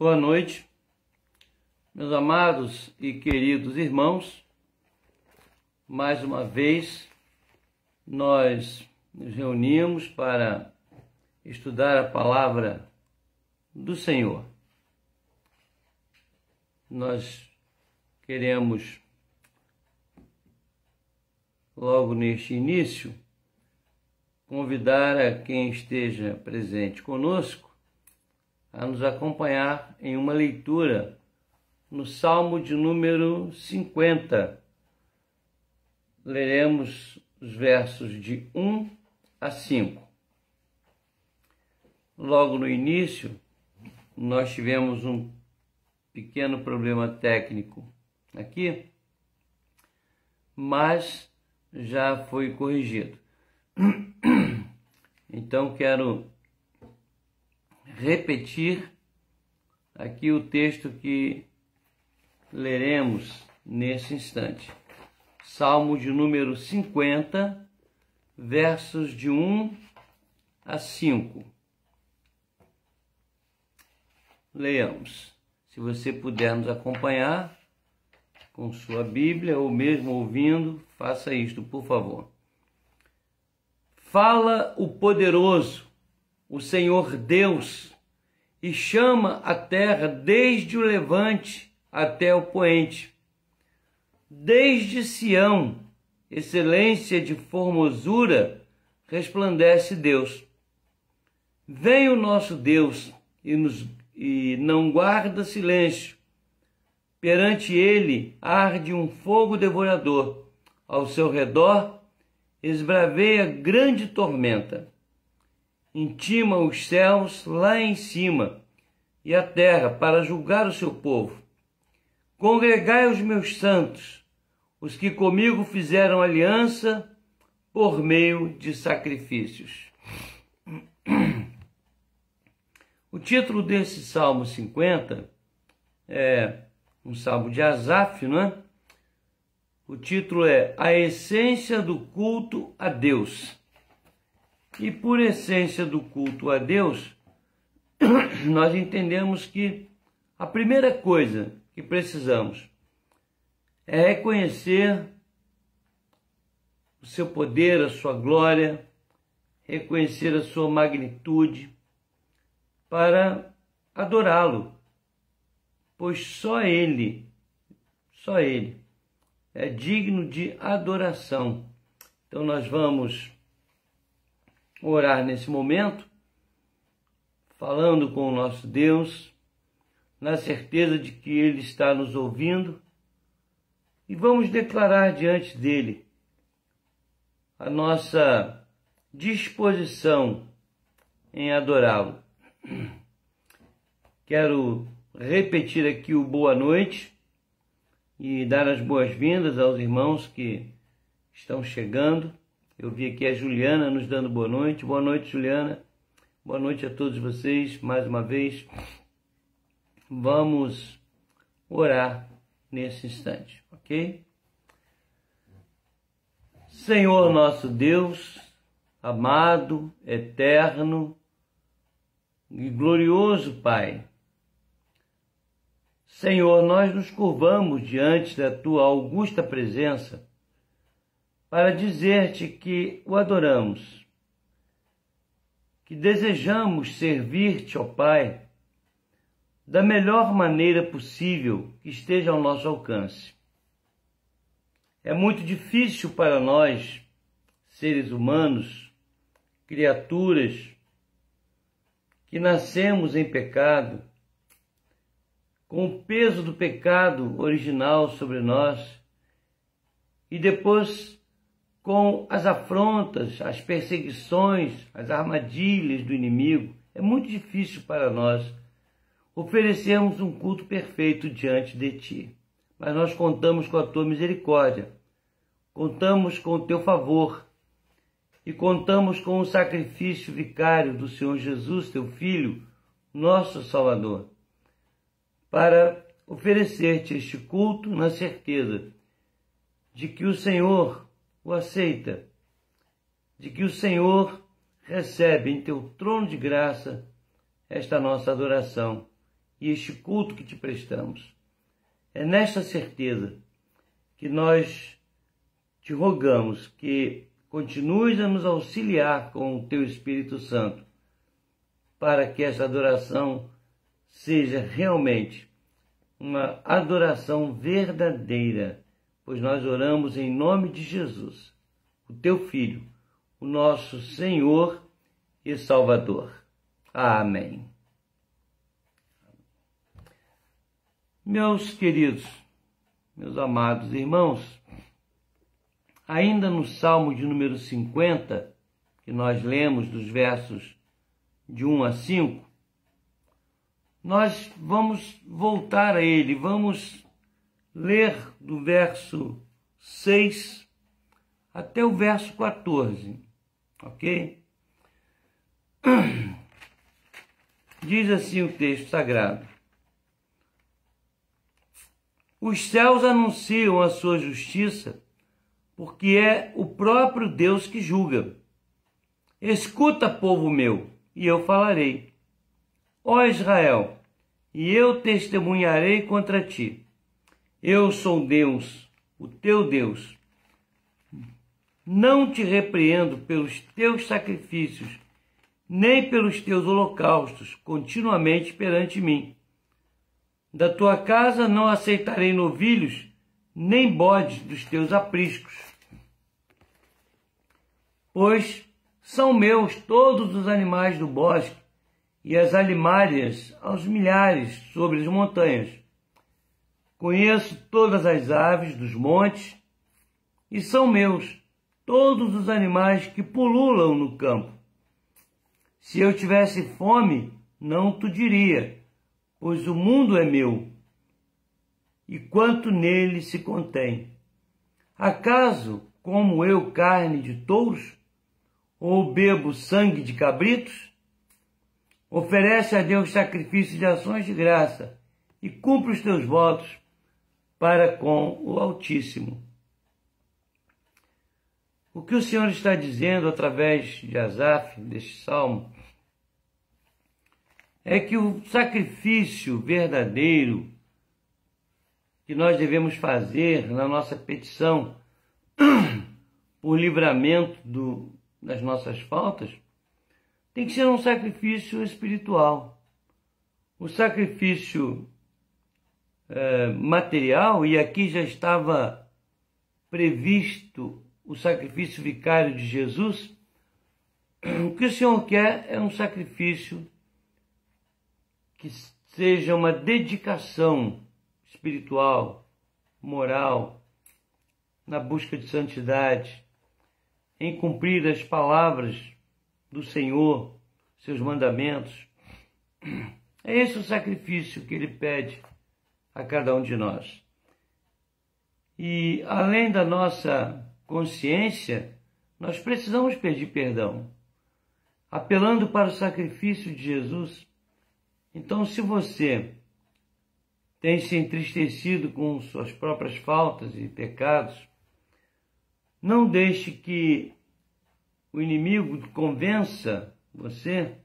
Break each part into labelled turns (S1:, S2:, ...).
S1: Boa noite, meus amados e queridos irmãos. Mais uma vez, nós nos reunimos para estudar a palavra do Senhor. Nós queremos, logo neste início, convidar a quem esteja presente conosco a nos acompanhar em uma leitura no Salmo de número 50. Leremos os versos de 1 a 5. Logo no início, nós tivemos um pequeno problema técnico aqui, mas já foi corrigido. Então, quero repetir aqui o texto que leremos nesse instante. Salmo de número 50, versos de 1 a 5. Leamos. Se você puder nos acompanhar com sua Bíblia ou mesmo ouvindo, faça isto, por favor. Fala o poderoso, o Senhor Deus, e chama a terra desde o levante até o poente. Desde Sião, excelência de formosura, resplandece Deus. Vem o nosso Deus e não guarda silêncio. Perante ele arde um fogo devorador. Ao seu redor esbraveia grande tormenta. Intima os céus lá em cima e a terra para julgar o seu povo. Congregai os meus santos, os que comigo fizeram aliança por meio de sacrifícios. O título desse Salmo 50 é um salmo de Asaf, não é? O título é A Essência do Culto a Deus. E por essência do culto a Deus, nós entendemos que a primeira coisa que precisamos é reconhecer o seu poder, a sua glória, reconhecer a sua magnitude, para adorá-lo, pois só Ele é digno de adoração. Então nós vamos orar nesse momento, falando com o nosso Deus, na certeza de que Ele está nos ouvindo, e vamos declarar diante dEle a nossa disposição em adorá-lo. Quero repetir aqui o boa noite e dar as boas-vindas aos irmãos que estão chegando. Eu vi aqui a Juliana nos dando boa noite. Boa noite, Juliana. Boa noite a todos vocês, mais uma vez. Vamos orar nesse instante, ok? Senhor nosso Deus, amado, eterno e glorioso Pai, Senhor, nós nos curvamos diante da Tua augusta presença para dizer-te que o adoramos, que desejamos servir-te, ó Pai, da melhor maneira possível que esteja ao nosso alcance. É muito difícil para nós, seres humanos, criaturas, que nascemos em pecado, com o peso do pecado original sobre nós, e depois com as afrontas, as perseguições, as armadilhas do inimigo, é muito difícil para nós oferecermos um culto perfeito diante de Ti. Mas nós contamos com a Tua misericórdia, contamos com o Teu favor e contamos com o sacrifício vicário do Senhor Jesus, Teu Filho, nosso Salvador, para oferecer-te este culto na certeza de que o Senhor o aceita, de que o Senhor recebe em teu trono de graça esta nossa adoração e este culto que te prestamos. É nesta certeza que nós te rogamos que continues a nos auxiliar com o teu Espírito Santo, para que esta adoração seja realmente uma adoração verdadeira, pois nós oramos em nome de Jesus, o teu Filho, o nosso Senhor e Salvador. Amém. Meus queridos, meus amados irmãos, ainda no Salmo de número 50, que nós lemos dos versos de 1 a 5, nós vamos voltar a ele, vamos ler do verso 6 até o verso 14, ok? Diz assim o texto sagrado: os céus anunciam a sua justiça, porque é o próprio Deus que julga. Escuta, povo meu, e eu falarei. Ó Israel, e eu testemunharei contra ti. Eu sou Deus, o teu Deus. Não te repreendo pelos teus sacrifícios, nem pelos teus holocaustos, continuamente perante mim. Da tua casa não aceitarei novilhos, nem bodes dos teus apriscos. Pois são meus todos os animais do bosque, e as alimárias aos milhares sobre as montanhas. Conheço todas as aves dos montes, e são meus todos os animais que pululam no campo. Se eu tivesse fome, não te diria, pois o mundo é meu, e quanto nele se contém. Acaso como eu carne de touros, ou bebo sangue de cabritos? Oferece a Deus sacrifício de ações de graça e cumpre os teus votos para com o Altíssimo. O que o Senhor está dizendo através de Asaf, deste salmo, é que o sacrifício verdadeiro que nós devemos fazer na nossa petição por livramento das nossas faltas tem que ser um sacrifício espiritual. O sacrifício material, e aqui já estava previsto o sacrifício vicário de Jesus, o que o Senhor quer é um sacrifício que seja uma dedicação espiritual, moral, na busca de santidade, em cumprir as palavras do Senhor, seus mandamentos. É esse o sacrifício que Ele pede a cada um de nós. E além da nossa consciência, nós precisamos pedir perdão, apelando para o sacrifício de Jesus. Então, se você tem se entristecido com suas próprias faltas e pecados, não deixe que o inimigo convença você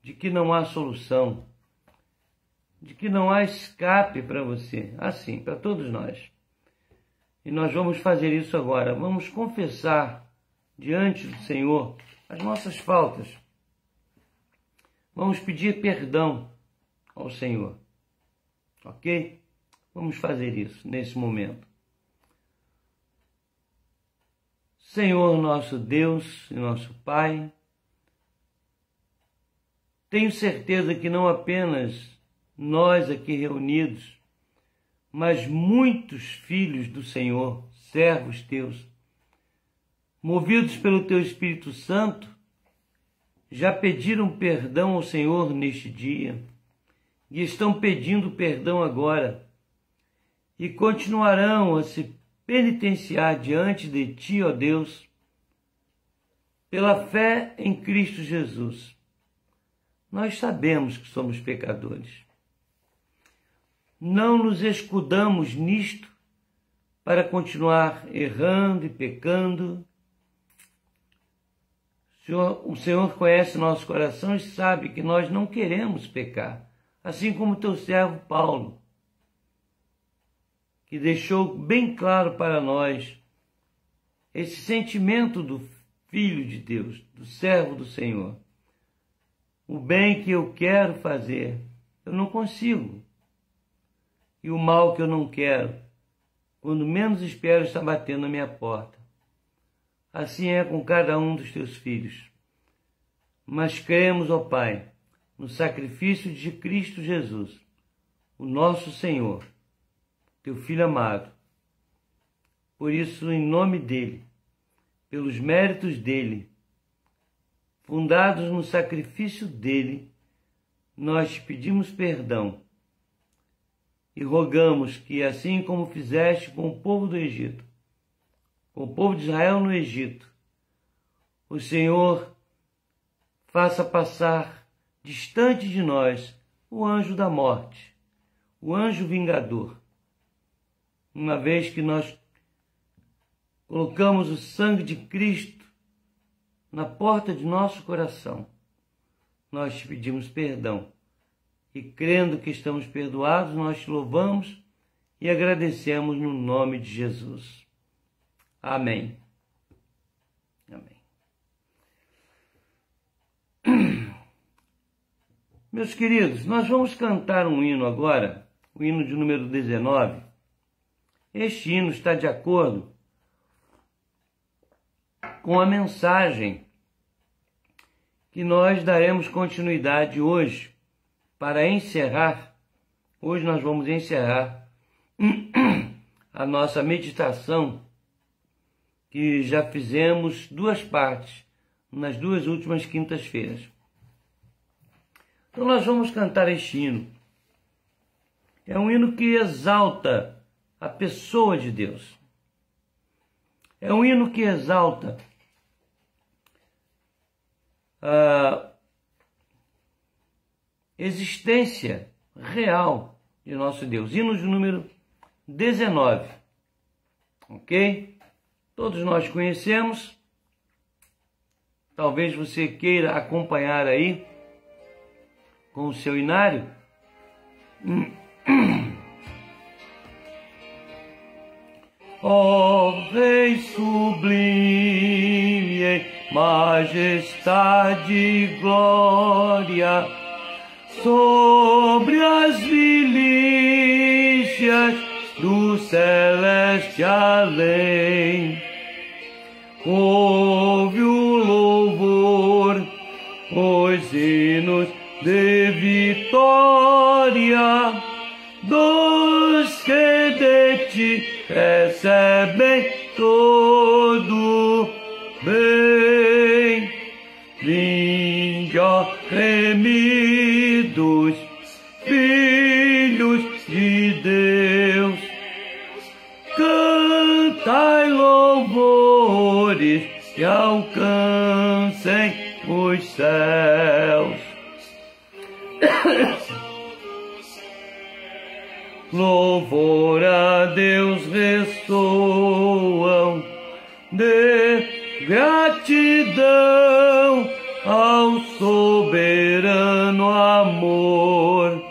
S1: de que não há solução, de que não há escape para você, assim, para todos nós. E nós vamos fazer isso agora. Vamos confessar diante do Senhor as nossas faltas. Vamos pedir perdão ao Senhor. Ok? Vamos fazer isso nesse momento. Senhor, nosso Deus e nosso Pai, tenho certeza que não apenas nós aqui reunidos, mas muitos filhos do Senhor, servos teus, movidos pelo teu Espírito Santo, já pediram perdão ao Senhor neste dia e estão pedindo perdão agora e continuarão a se penitenciar diante de ti, ó Deus, pela fé em Cristo Jesus. Nós sabemos que somos pecadores. Não nos escudamos nisto para continuar errando e pecando. O Senhor conhece nosso coração e sabe que nós não queremos pecar. assim como teu servo Paulo, que deixou bem claro para nós esse sentimento do Filho de Deus, do servo do Senhor. O bem que eu quero fazer, eu não consigo. E o mal que eu não quero, quando menos espero, está batendo na minha porta. Assim é com cada um dos teus filhos. Mas cremos, ó Pai, no sacrifício de Cristo Jesus, o nosso Senhor, teu Filho amado. Por isso, em nome dele, pelos méritos dele, fundados no sacrifício dele, nós te pedimos perdão e rogamos que, assim como fizeste com o povo do Egito, com o povo de Israel no Egito, o Senhor faça passar distante de nós o anjo da morte, o anjo vingador. Uma vez que nós colocamos o sangue de Cristo na porta de nosso coração, nós te pedimos perdão. E crendo que estamos perdoados, nós te louvamos e agradecemos no nome de Jesus. Amém. Amém. Meus queridos, nós vamos cantar um hino agora, o hino de número 19. Este hino está de acordo com a mensagem que nós daremos continuidade hoje para encerrar. Hoje nós vamos encerrar a nossa meditação, que já fizemos duas partes nas duas últimas quintas-feiras. Então nós vamos cantar este hino. É um hino que exalta a pessoa de Deus. É um hino que exalta a existência real de nosso Deus. Hino de número 19. Ok? Todos nós conhecemos. Talvez você queira acompanhar aí com o seu inário. Ó Rei sublime, em majestade e glória, sobre as milícias do celeste além, ouve o louvor, os hinos de vitória dos que de ti recebem todo bem. Vinde, ó remidos filhos de Deus, cantai louvores que alcancem os céus. Louvor a Deus ressoam de gratidão ao soberano amor.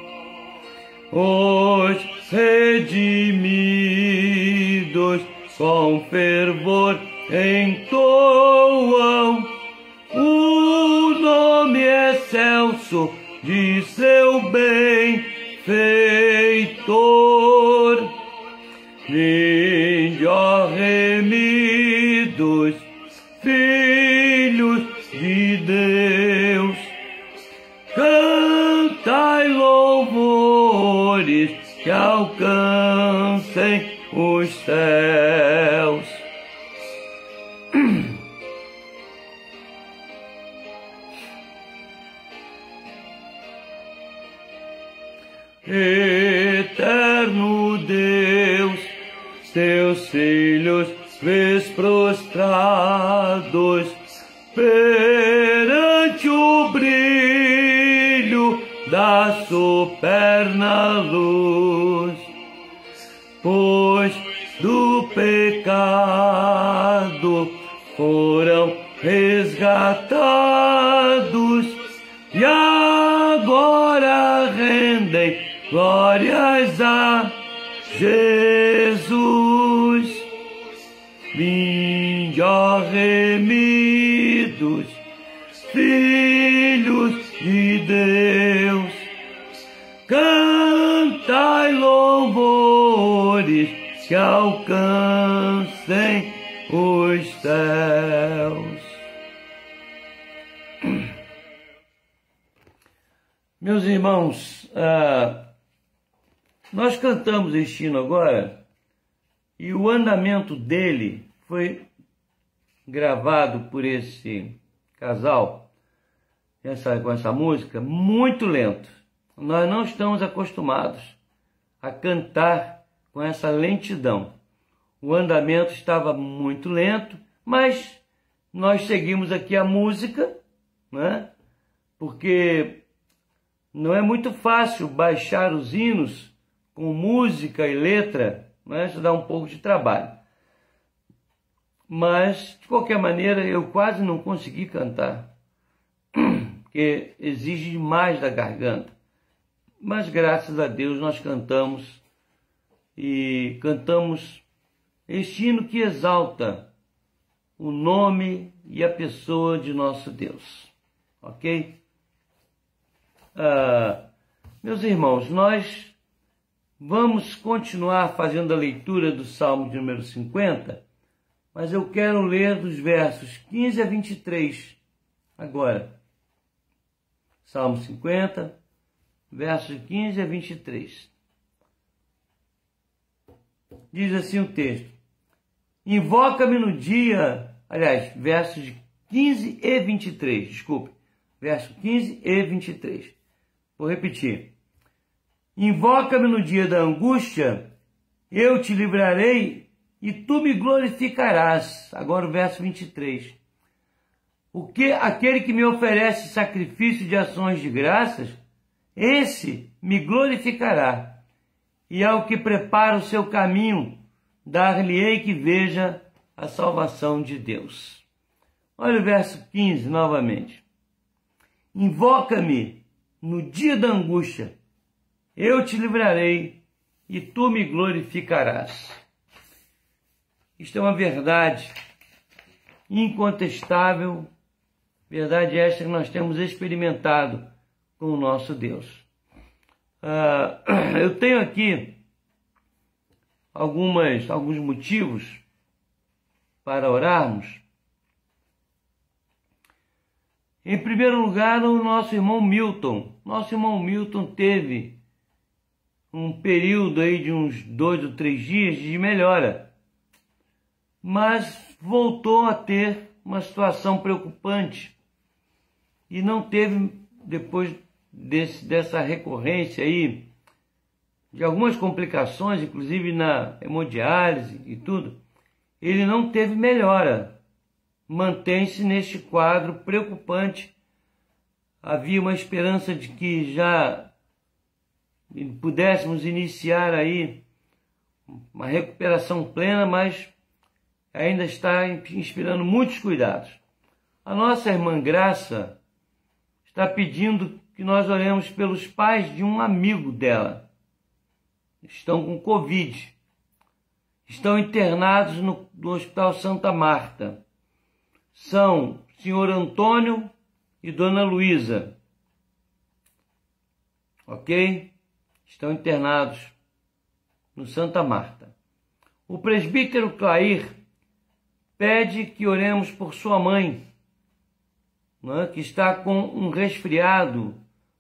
S1: Os redimidos com fervor entoam o nome excelso de seu benfeitor. Vinde, ó remidos filhos de Deus, cantai louvores que alcancem os céus. Eterno Deus, teus filhos vês prostrados perante o brilho da superna luz, pois do pecado foram resgatados e agora rendem glórias a Jesus. Vinde, ó remidos, filhos de Deus, cantai louvores que alcancem os céus. Meus irmãos, nós cantamos este hino agora e o andamento dele foi gravado por esse casal com essa música muito lento. Nós não estamos acostumados a cantar com essa lentidão. O andamento estava muito lento, mas nós seguimos aqui a música, né? Porque não é muito fácil baixar os hinos com música e letra, né? Isso dá um pouco de trabalho. Mas, de qualquer maneira, eu quase não consegui cantar, porque exige demais da garganta. Mas, graças a Deus, nós cantamos, e cantamos este hino que exalta o nome e a pessoa de nosso Deus. Ok? Meus irmãos, nós vamos continuar fazendo a leitura do Salmo de número 50, mas eu quero ler dos versos 15 a 23 agora. Salmo 50, versos 15 a 23. Diz assim o texto: invoca-me no dia, aliás, versos 15 e 23, desculpe, versos 15 e 23. Vou repetir. Invoca-me no dia da angústia, eu te livrarei e tu me glorificarás. Agora o verso 23. Aquele que me oferece sacrifício de ações de graças, esse me glorificará. E ao que prepara o seu caminho, dar-lhe-ei que veja a salvação de Deus. Olha o verso 15 novamente. Invoca-me no dia da angústia, eu te livrarei e tu me glorificarás. Isto é uma verdade incontestável, verdade esta que nós temos experimentado com o nosso Deus. Eu tenho aqui alguns motivos para orarmos. Em primeiro lugar, o nosso irmão Milton. Nosso irmão Milton teve um período aí de uns 2 ou 3 dias de melhora, mas voltou a ter uma situação preocupante e não teve, depois dessa recorrência aí, de algumas complicações, inclusive na hemodiálise e tudo, ele não teve melhora. Mantém-se neste quadro preocupante. Havia uma esperança de que já pudéssemos iniciar aí uma recuperação plena, mas ainda está inspirando muitos cuidados. A nossa irmã Graça está pedindo que nós oremos pelos pais de um amigo dela. Estão com Covid. Estão internados no Hospital Santa Marta. São senhor Antônio e dona Luísa. Ok? Estão internados no Santa Marta. O presbítero Clair pede que oremos por sua mãe, que está com um resfriado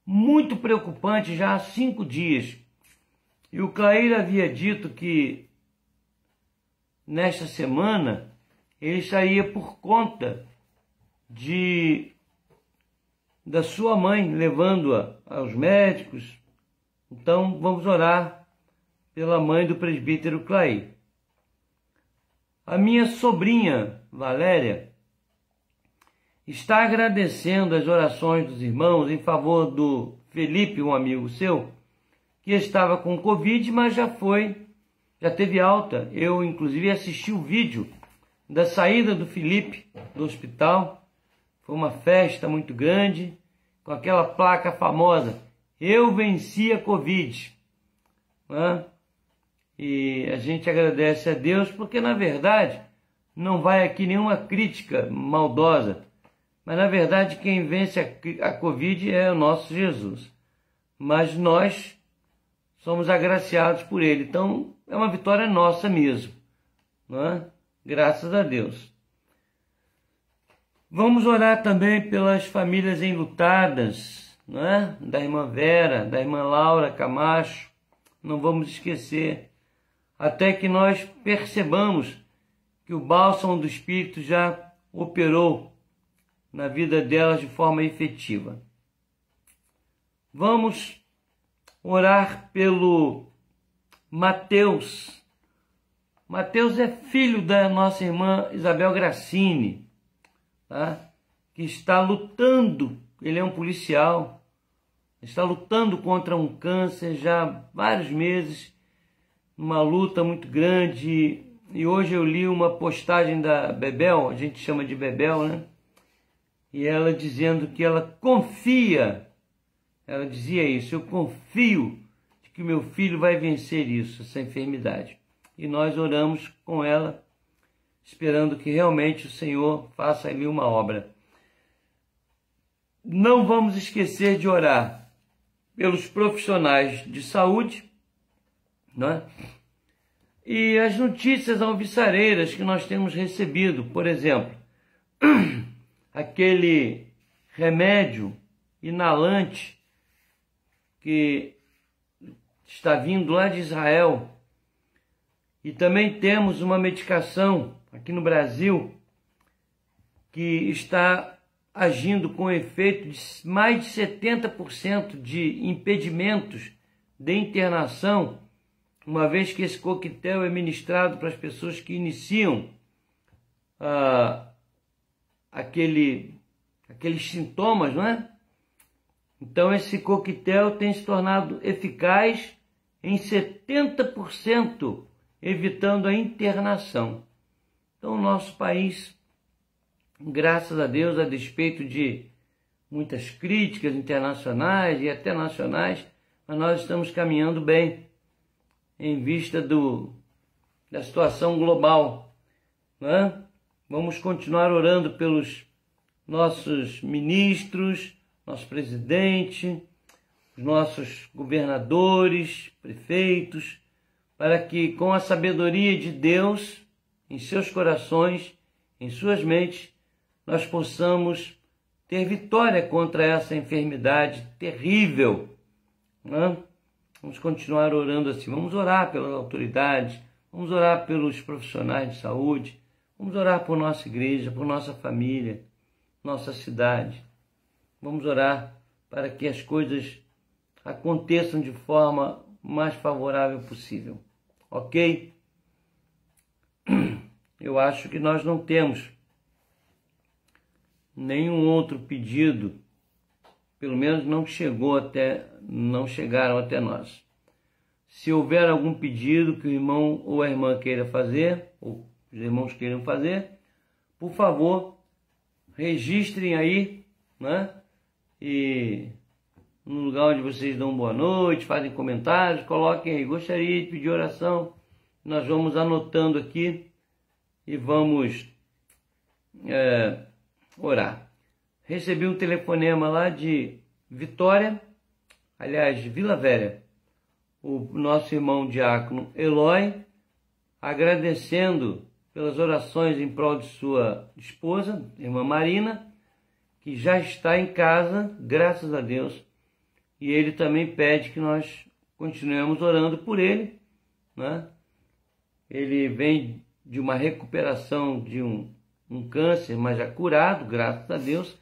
S1: muito preocupante já há 5 dias. E o Clair havia dito que nesta semana ele estaria por conta da sua mãe, levando-a aos médicos. Então vamos orar pela mãe do presbítero Clair. A minha sobrinha Valéria está agradecendo as orações dos irmãos em favor do Felipe, um amigo seu, que estava com Covid, mas já teve alta. Eu, inclusive, assisti o vídeo da saída do Felipe do hospital. Foi uma festa muito grande, com aquela placa famosa: Eu venci a Covid. Né? E a gente agradece a Deus porque, na verdade, não vai aqui nenhuma crítica maldosa, mas, na verdade, quem vence a Covid é o nosso Jesus. Mas nós somos agraciados por Ele. Então, é uma vitória nossa mesmo. Né? Graças a Deus. Vamos orar também pelas famílias enlutadas, né? Da irmã Vera, da irmã Laura Camacho. Não vamos esquecer. Até que nós percebamos que o bálsamo do Espírito já operou na vida delas de forma efetiva. Vamos orar pelo Mateus. Mateus é filho da nossa irmã Isabel Gracini, tá? Que está lutando, ele é um policial, está lutando contra um câncer já há vários meses, uma luta muito grande. E hoje eu li uma postagem da Bebel, a gente chama de Bebel, né? E ela dizendo que ela confia, ela dizia isso, eu confio de que meu filho vai vencer isso, essa enfermidade. E nós oramos com ela, esperando que realmente o Senhor faça ali uma obra. Não vamos esquecer de orar pelos profissionais de saúde, né? E as notícias alvissareiras que nós temos recebido, por exemplo, aquele remédio inalante que está vindo lá de Israel, e também temos uma medicação aqui no Brasil que está agindo com efeito de mais de 70% de impedimentos de internação, uma vez que esse coquetel é ministrado para as pessoas que iniciam aqueles sintomas, não é? Então esse coquetel tem se tornado eficaz em 70%, evitando a internação. Então o nosso país, graças a Deus, a despeito de muitas críticas internacionais e até nacionais, mas nós estamos caminhando bem em vista da situação global, né? Vamos continuar orando pelos nossos ministros, nosso presidente, os nossos governadores, prefeitos, para que com a sabedoria de Deus em seus corações, em suas mentes, nós possamos ter vitória contra essa enfermidade terrível, né? Vamos continuar orando assim. Vamos orar pelas autoridades, vamos orar pelos profissionais de saúde, vamos orar por nossa igreja, por nossa família, nossa cidade. Vamos orar para que as coisas aconteçam de forma mais favorável possível. Ok? Eu acho que nós não temos nenhum outro pedido, pelo menos não chegaram até nós. Se houver algum pedido que o irmão ou a irmã queira fazer, ou os irmãos queiram fazer, por favor, registrem aí, né? E no lugar onde vocês dão boa noite, fazem comentários, coloquem aí, gostaria de pedir oração. Nós vamos anotando aqui e vamos orar. Recebi um telefonema lá de Vitória, aliás, de Vila Velha, o nosso irmão diácono Eloy, agradecendo pelas orações em prol de sua esposa, irmã Marina, que já está em casa, graças a Deus, e ele também pede que nós continuemos orando por ele, né? Ele vem de uma recuperação de um câncer, mas já curado, graças a Deus,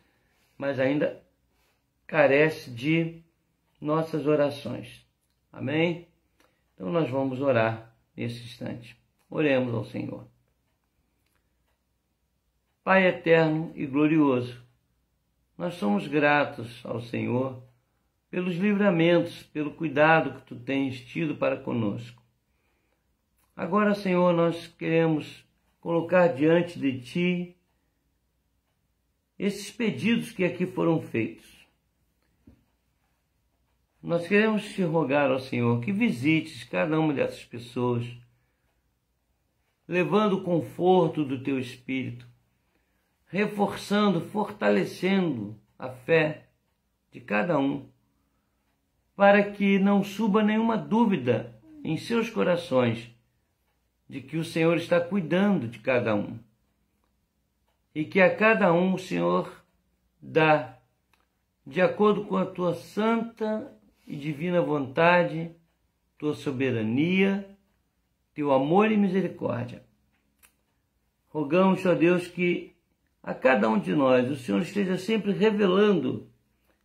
S1: mas ainda carece de nossas orações. Amém? Então nós vamos orar nesse instante. Oremos ao Senhor. Pai eterno e glorioso, nós somos gratos ao Senhor pelos livramentos, pelo cuidado que Tu tens tido para conosco. Agora, Senhor, nós queremos colocar diante de Ti esses pedidos que aqui foram feitos. nós queremos te rogar ao Senhor que visites cada uma dessas pessoas, levando o conforto do teu espírito, reforçando, fortalecendo a fé de cada um, para que não suba nenhuma dúvida em seus corações de que o Senhor está cuidando de cada um e que a cada um o Senhor dá, de acordo com a tua santa e divina vontade, tua soberania, teu amor e misericórdia. Rogamos, ó Deus, que a cada um de nós o Senhor esteja sempre revelando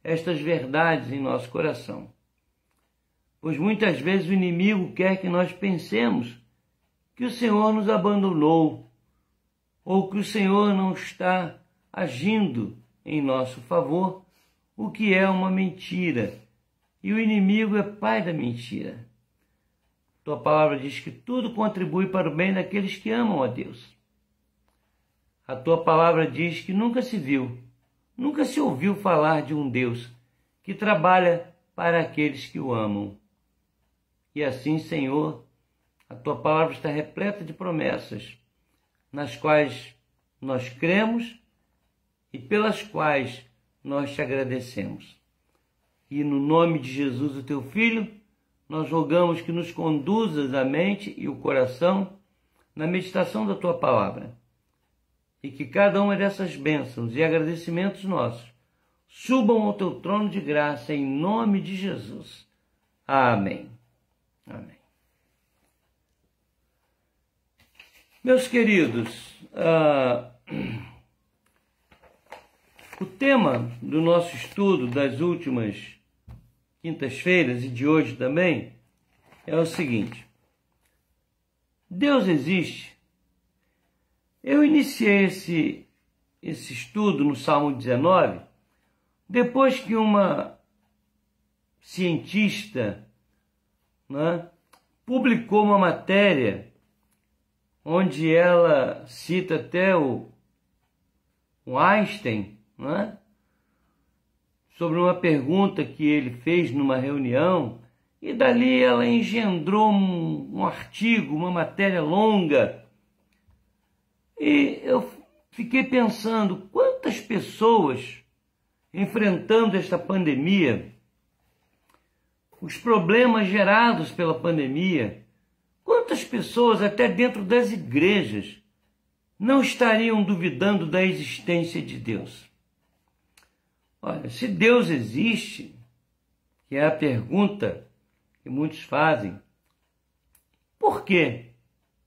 S1: estas verdades em nosso coração. Pois muitas vezes o inimigo quer que nós pensemos que o Senhor nos abandonou ou que o Senhor não está agindo em nosso favor, o que é uma mentira. E o inimigo é pai da mentira. Tua palavra diz que tudo contribui para o bem daqueles que amam a Deus. A tua palavra diz que nunca se viu, nunca se ouviu falar de um Deus que trabalha para aqueles que o amam. E assim, Senhor, a tua palavra está repleta de promessas, nas quais nós cremos e pelas quais nós te agradecemos. E no nome de Jesus, o teu Filho, nós rogamos que nos conduzas a mente e o coração na meditação da tua palavra. E que cada uma dessas bênçãos e agradecimentos nossos subam ao teu trono de graça em nome de Jesus. Amém. Amém. Meus queridos, o tema do nosso estudo das últimas quintas-feiras e de hoje também é o seguinte: Deus existe? Eu iniciei esse estudo no Salmo 19, depois que uma cientista, né, publicou uma matéria onde ela cita até o Einstein, né, sobre uma pergunta que ele fez numa reunião, e dali ela engendrou um artigo, uma matéria longa. E eu fiquei pensando, quantas pessoas enfrentando esta pandemia, os problemas gerados pela pandemia, quantas pessoas até dentro das igrejas não estariam duvidando da existência de Deus? Olha, se Deus existe, que é a pergunta que muitos fazem, por que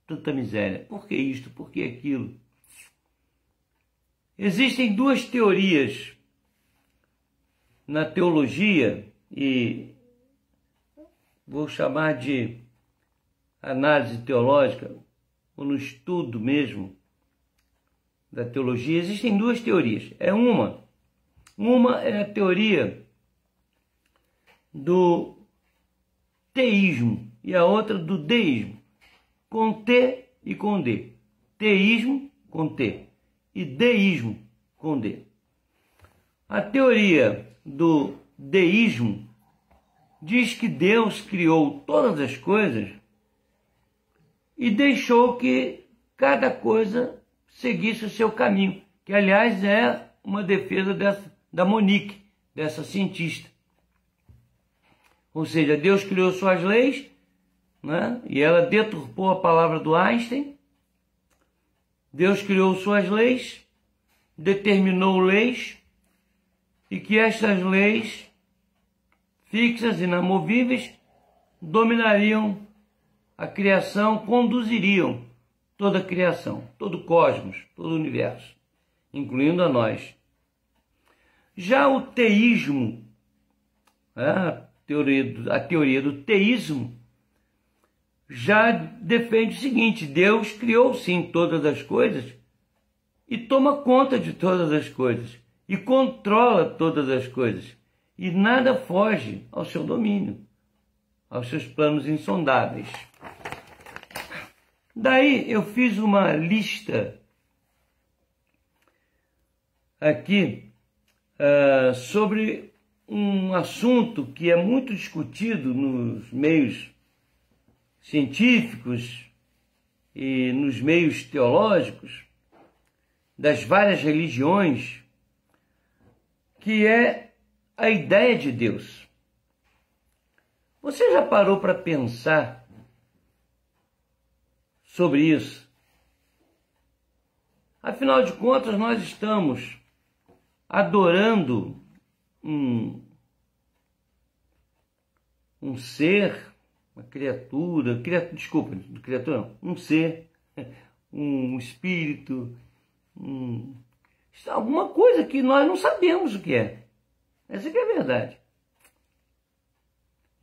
S1: tanta miséria? Por que isto? Por que aquilo? Existem duas teorias na teologia, e vou chamar de análise teológica, ou no estudo mesmo da teologia. Existem duas teorias. Uma é a teoria do teísmo e a outra do deísmo, com T e com D. Teísmo com T e deísmo com D. A teoria do deísmo diz que Deus criou todas as coisas e deixou que cada coisa seguisse o seu caminho, que aliás é uma defesa da Monique, dessa cientista. Ou seja, Deus criou suas leis, né? E ela deturpou a palavra do Einstein. Deus criou suas leis, determinou leis, e que estas leis, fixas, inamovíveis, dominariam a criação, conduziriam toda a criação, todo o cosmos, todo o universo, incluindo a nós. Já o teísmo, a teoria do teísmo, já defende o seguinte: Deus criou sim todas as coisas e toma conta de todas as coisas e controla todas as coisas, e nada foge ao seu domínio, aos seus planos insondáveis. Daí eu fiz uma lista aqui sobre um assunto que é muito discutido nos meios científicos e nos meios teológicos das várias religiões, que é a ideia de Deus. Você já parou para pensar sobre isso? Afinal de contas, nós estamos adorando um ser, uma criatura, um ser, um espírito, alguma coisa que nós não sabemos o que é. Essa que é a verdade.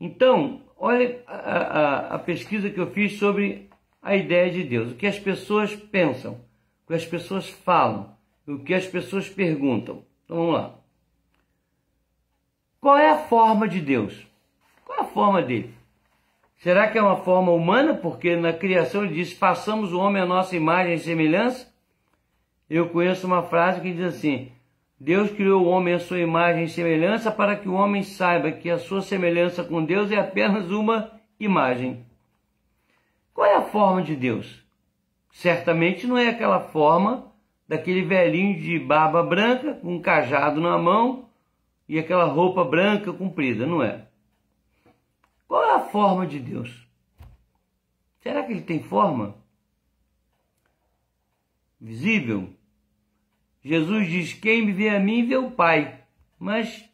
S1: Então, olha a pesquisa que eu fiz sobre a ideia de Deus. O que as pessoas pensam, o que as pessoas falam, o que as pessoas perguntam. Então vamos lá. Qual é a forma de Deus? Qual é a forma dele? Será que é uma forma humana? Porque na criação ele diz, façamos o homem à nossa imagem e semelhança. Eu conheço uma frase que diz assim, Deus criou o homem à sua imagem e semelhança para que o homem saiba que a sua semelhança com Deus é apenas uma imagem. Qual é a forma de Deus? Certamente não é aquela forma daquele velhinho de barba branca, com um cajado na mão e aquela roupa branca comprida, não é? Qual é a forma de Deus? Será que ele tem forma visível? Jesus diz, quem me vê a mim vê o Pai. Mas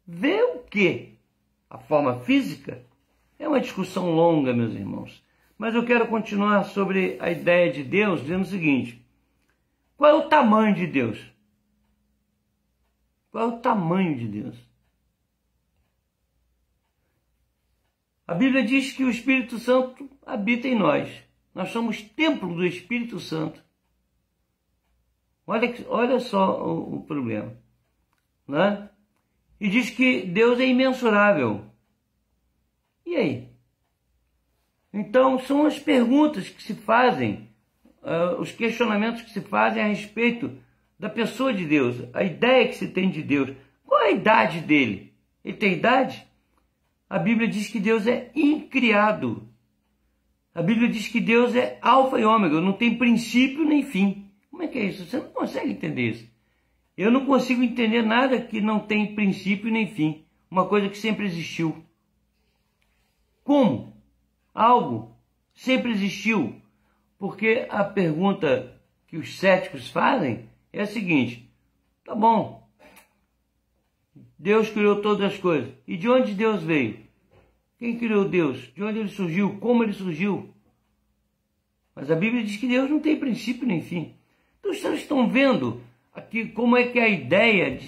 S1: vê o quê? A forma física? É uma discussão longa, meus irmãos. Mas eu quero continuar sobre a ideia de Deus, dizendo o seguinte, qual é o tamanho de Deus? Qual é o tamanho de Deus? A Bíblia diz que o Espírito Santo habita em nós. Nós somos templo do Espírito Santo. Olha só o problema. Né? E diz que Deus é imensurável. E aí? Então, são as perguntas que se fazem, os questionamentos que se fazem a respeito da pessoa de Deus, a ideia que se tem de Deus. Qual é a idade dele? Ele tem idade? A Bíblia diz que Deus é incriado. A Bíblia diz que Deus é alfa e ômega, não tem princípio nem fim. Como é que é isso? Você não consegue entender isso. Eu não consigo entender nada que não tem princípio nem fim. Uma coisa que sempre existiu. Como? Algo sempre existiu. Porque a pergunta que os céticos fazem é a seguinte. Tá bom. Deus criou todas as coisas. E de onde Deus veio? Quem criou Deus? De onde ele surgiu? Como ele surgiu? Mas a Bíblia diz que Deus não tem princípio nem fim. Então vocês estão vendo aqui como é que é a ideia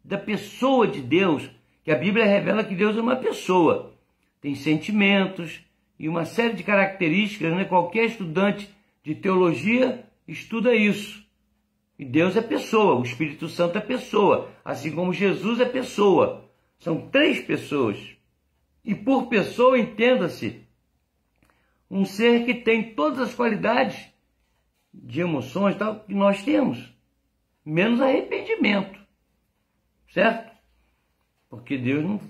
S1: da pessoa de Deus, que a Bíblia revela que Deus é uma pessoa. Tem sentimentos e uma série de características, né? Qualquer estudante de teologia estuda isso. E Deus é pessoa, o Espírito Santo é pessoa, assim como Jesus é pessoa. São três pessoas. E por pessoa, entenda-se, um ser que tem todas as qualidades de emoções tal, que nós temos, menos arrependimento, certo? Porque Deus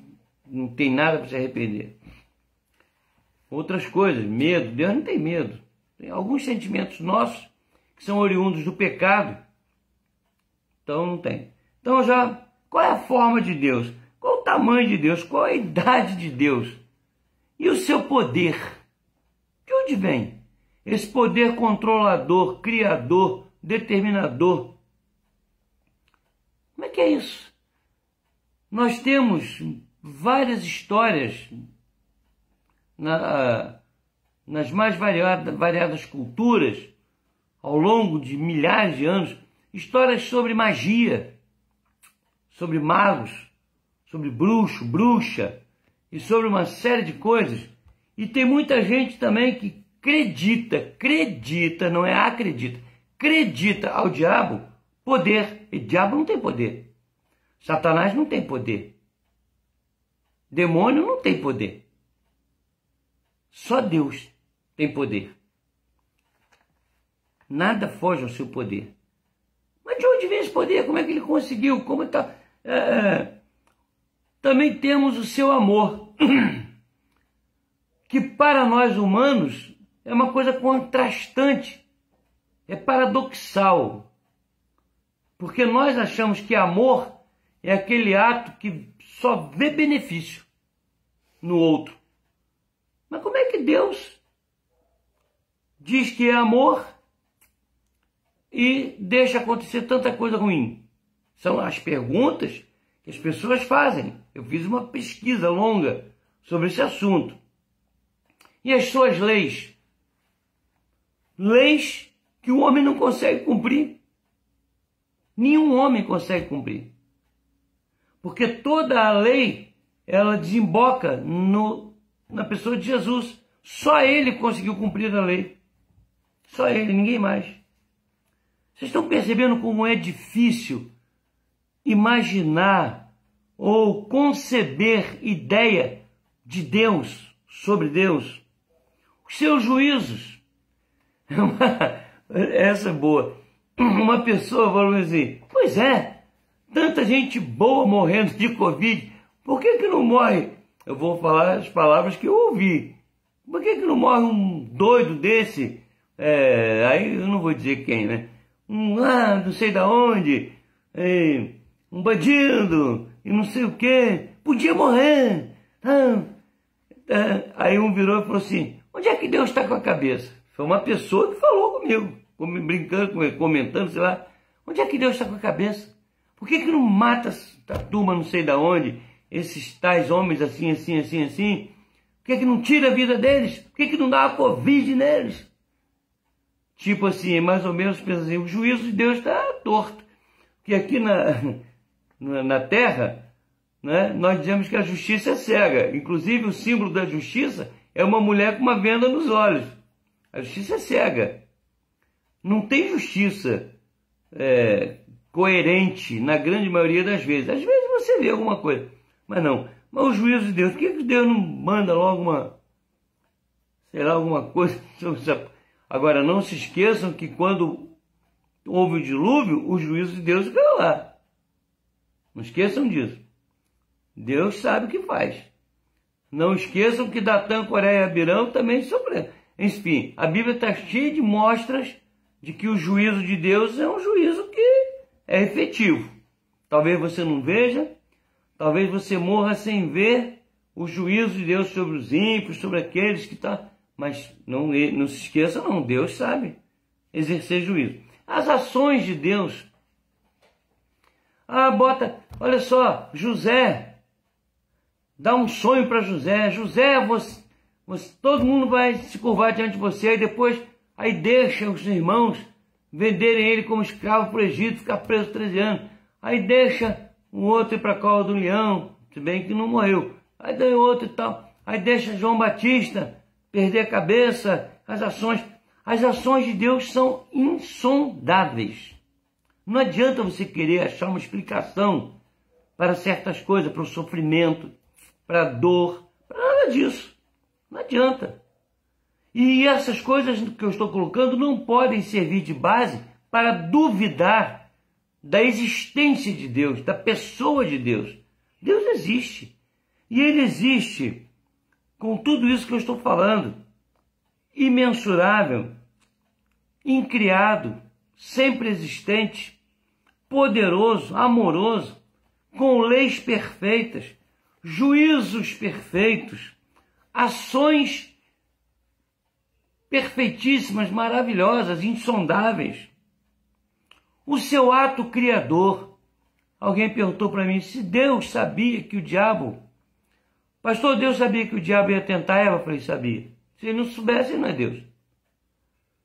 S1: não tem nada para se arrepender. Outras coisas, medo, Deus não tem medo. Tem alguns sentimentos nossos que são oriundos do pecado, então não tem. Então qual é a forma de Deus? Qual o tamanho de Deus? Qual a idade de Deus? E o seu poder? De onde vem? Esse poder controlador, criador, determinador. Como é que é isso? Nós temos várias histórias nas mais variadas culturas, ao longo de milhares de anos, histórias sobre magia, sobre magos, sobre bruxo, bruxa e sobre uma série de coisas. E tem muita gente também que acredita, não é acredita, acredita ao diabo poder. E diabo não tem poder. Satanás não tem poder. Demônio não tem poder. Só Deus tem poder. Nada foge ao seu poder. Mas de onde vem esse poder? Como é que ele conseguiu? Como está também temos o seu amor, que para nós humanos é uma coisa contrastante, é paradoxal, porque nós achamos que amor é aquele ato que só vê benefício no outro. Mas como é que Deus diz que é amor e deixa acontecer tanta coisa ruim? São as perguntas que as pessoas fazem. Eu fiz uma pesquisa longa sobre esse assunto. E as suas leis? Leis que o homem não consegue cumprir. Nenhum homem consegue cumprir. Porque toda a lei, ela desemboca na pessoa de Jesus. Só ele conseguiu cumprir a lei. Só ele, ninguém mais. Vocês estão percebendo como é difícil imaginar ou conceber ideia de Deus, sobre Deus? Os seus juízos. Essa é boa. Uma pessoa falou assim, pois é, tanta gente boa morrendo de Covid, por que não morre? Eu vou falar as palavras que eu ouvi. Por que não morre um doido desse? Aí eu não vou dizer quem, né? Não sei da onde, um bandido, e não sei o quê, podia morrer. Aí um virou e falou assim, onde é que Deus está com a cabeça? Foi uma pessoa que falou comigo, brincando, comentando, sei lá. Onde é que Deus está com a cabeça? Por que não mata a turma não sei da onde, esses tais homens assim? Por que não tira a vida deles? Por que não dá uma Covid neles? Tipo assim, mais ou menos pensa assim, o juízo de Deus está torto. Porque aqui na Terra, né, nós dizemos que a justiça é cega. Inclusive o símbolo da justiça é uma mulher com uma venda nos olhos. A justiça é cega. Não tem justiça coerente na grande maioria das vezes. Às vezes você vê alguma coisa, mas não. Mas o juízo de Deus, por que Deus não manda logo alguma coisa? Agora, não se esqueçam que quando houve o dilúvio, o juízo de Deus ficou lá. Não esqueçam disso. Deus sabe o que faz. Não esqueçam que Datã, Coré e Abirão também sofreram. Enfim, a Bíblia está cheia de mostras de que o juízo de Deus é um juízo que é efetivo. Talvez você não veja, talvez você morra sem ver o juízo de Deus sobre os ímpios, sobre aqueles que estão... Mas não se esqueça, não, Deus sabe exercer juízo. As ações de Deus. Olha só, José, dá um sonho para José. José, todo mundo vai se curvar diante de você, aí deixa os irmãos venderem ele como escravo para o Egito, ficar preso 13 anos. Aí deixa um outro ir para a cova do leão, se bem que não morreu. Aí dá outro e tal. Aí deixa João Batista perder a cabeça. As ações de Deus são insondáveis. Não adianta você querer achar uma explicação para certas coisas, para o sofrimento, para a dor, para nada disso. Não adianta. E essas coisas que eu estou colocando não podem servir de base para duvidar da existência de Deus, da pessoa de Deus. Deus existe. E Ele existe com tudo isso que eu estou falando. Imensurável, incriado, sempre existente, poderoso, amoroso, com leis perfeitas, juízos perfeitos, ações perfeitíssimas, maravilhosas, insondáveis. O seu ato criador. Alguém perguntou para mim se Deus sabia que o diabo... Pastor, Deus sabia que o diabo ia tentar Eva? Eu falei, sabia. Se ele não soubesse, ele não é Deus.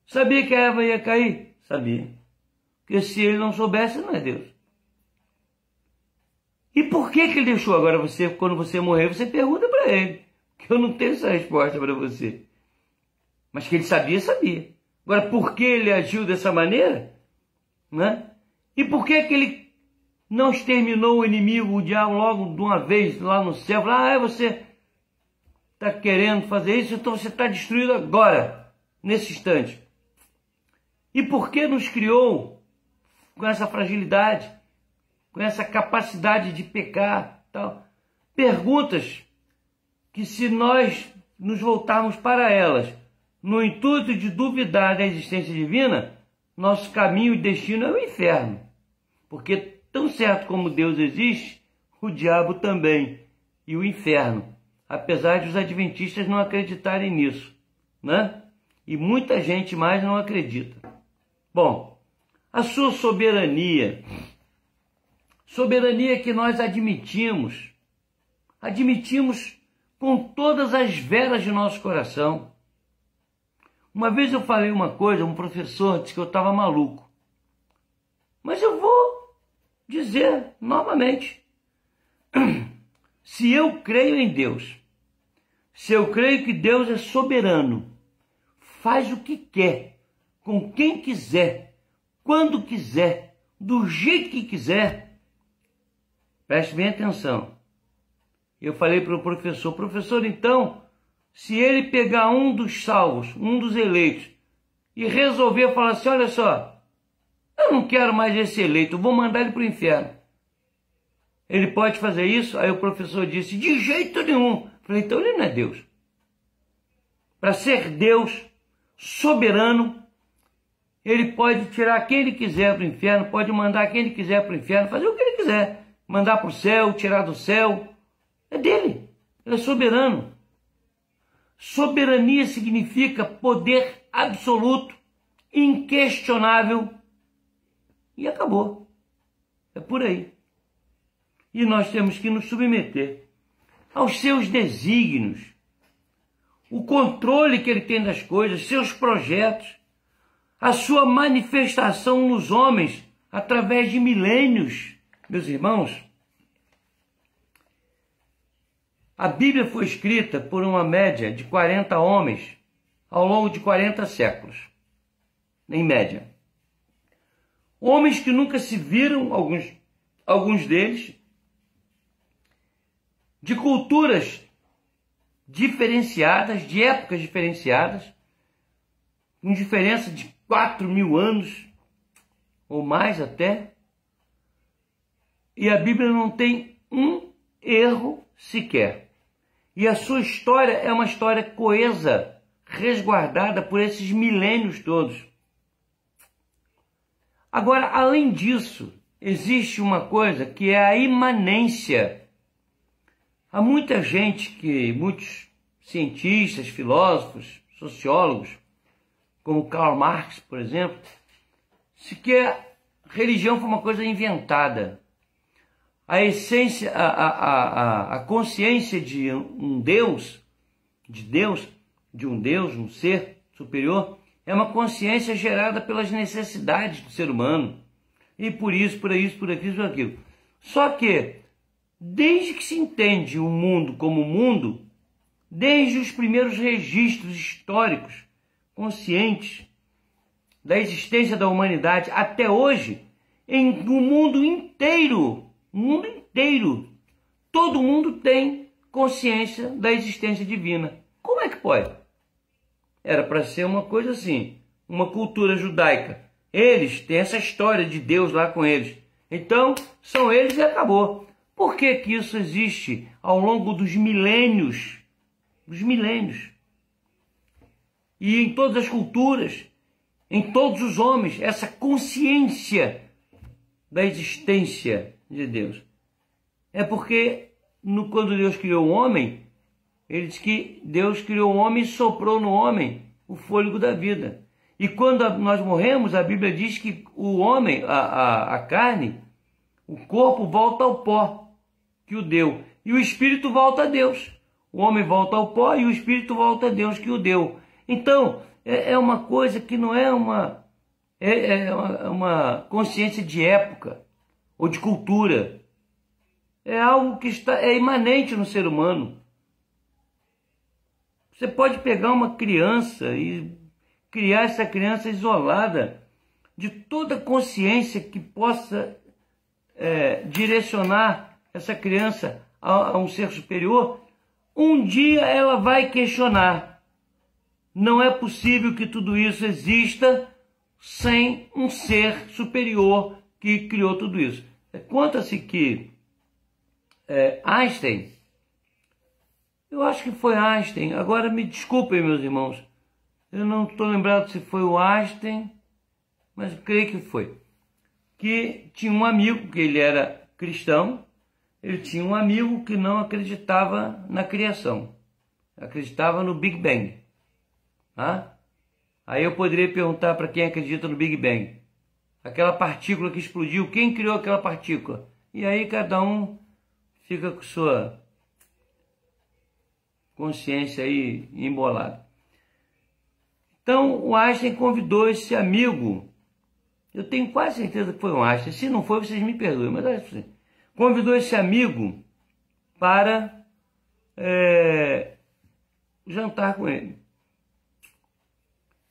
S1: Sabia que a Eva ia cair? Sabia. Porque se ele não soubesse, não é Deus. E por que ele deixou? Agora quando você morrer, você pergunta para ele. Que eu não tenho essa resposta para você. Mas que ele sabia, sabia. Agora, por que ele agiu dessa maneira? Né? E por que ele não exterminou o inimigo, o diabo, logo de uma vez lá no céu? Você está querendo fazer isso, então você está destruído agora, nesse instante. E por que nos criou com essa fragilidade, com essa capacidade de pecar, tal? perguntas que, se nós nos voltarmos para elas no intuito de duvidar da existência divina, nosso caminho e destino é o inferno. Porque tão certo como Deus existe, o diabo também, e o inferno, apesar de os adventistas não acreditarem nisso, né? E muita gente mais não acredita. Bom, a sua soberania que nós admitimos com todas as veras de nosso coração. Uma vez eu falei uma coisa, um professor disse que eu estava maluco. Mas eu vou dizer novamente. Se eu creio em Deus, se eu creio que Deus é soberano, faz o que quer, com quem quiser, quando quiser, do jeito que quiser, preste bem atenção. Eu falei para o professor, então, se ele pegar um dos salvos, um dos eleitos, e resolver falar assim, olha só, eu não quero mais esse eleito, vou mandar ele para o inferno. Ele pode fazer isso? Aí o professor disse, de jeito nenhum. Eu falei, então ele não é Deus. Para ser Deus, soberano, ele pode tirar quem ele quiser para o inferno, pode mandar quem ele quiser para o inferno, fazer o que ele quiser. Mandar para o céu, tirar do céu. É dele. Ele é soberano. Soberania significa poder absoluto, inquestionável. E acabou. É por aí. E nós temos que nos submeter aos seus desígnios, o controle que ele tem das coisas, seus projetos, a sua manifestação nos homens através de milênios. Meus irmãos, a Bíblia foi escrita por uma média de 40 homens ao longo de 40 séculos, em média. Homens que nunca se viram, alguns deles, de culturas diferenciadas, de épocas diferenciadas, com diferença de 4.000 anos, ou mais até, e a Bíblia não tem um erro sequer. E a sua história é uma história coesa, resguardada por esses milênios todos. Agora, além disso, existe uma coisa que é a imanência. Há muita gente muitos cientistas, filósofos, sociólogos, como Karl Marx, por exemplo, se que a religião foi uma coisa inventada. A essência, a consciência de um Deus, um ser superior, é uma consciência gerada pelas necessidades do ser humano. E por isso, por aquilo, por aquilo. Só que, desde que se entende o mundo como mundo, desde os primeiros registros históricos conscientes da existência da humanidade até hoje, no mundo inteiro, todo mundo tem consciência da existência divina. Como é que pode? Era para ser uma coisa assim, uma cultura judaica. Eles têm essa história de Deus lá com eles. Então, são eles e acabou. Por que que isso existe ao longo dos milênios? E em todas as culturas, em todos os homens, essa consciência da existência de Deus. É porque, quando Deus criou o homem, ele diz que Deus criou o homem e soprou no homem o fôlego da vida. E quando nós morremos, a Bíblia diz que o homem, a carne, o corpo volta ao pó que o deu. E o espírito volta a Deus. O homem volta ao pó e o espírito volta a Deus que o deu. Então, é uma coisa que não é uma consciência de época ou de cultura. É algo que é imanente no ser humano. Você pode pegar uma criança e criar essa criança isolada de toda consciência que possa direcionar essa criança a um ser superior. Um dia ela vai questionar. Não é possível que tudo isso exista sem um ser superior que criou tudo isso. Conta-se que Einstein, Eu acho que foi Einstein. Agora me desculpem, meus irmãos. Eu não estou lembrado se foi o Einstein, mas creio que foi. Que tinha um amigo, que ele era cristão, ele tinha um amigo que não acreditava na criação. Acreditava no Big Bang. Tá? Aí eu poderia perguntar para quem acredita no Big Bang. Aquela partícula que explodiu, quem criou aquela partícula? E aí cada um fica com sua consciência aí embolada. Então o Einstein convidou esse amigo, eu tenho quase certeza que foi o Einstein, se não foi vocês me perdoem, mas acho que convidou esse amigo para jantar com ele.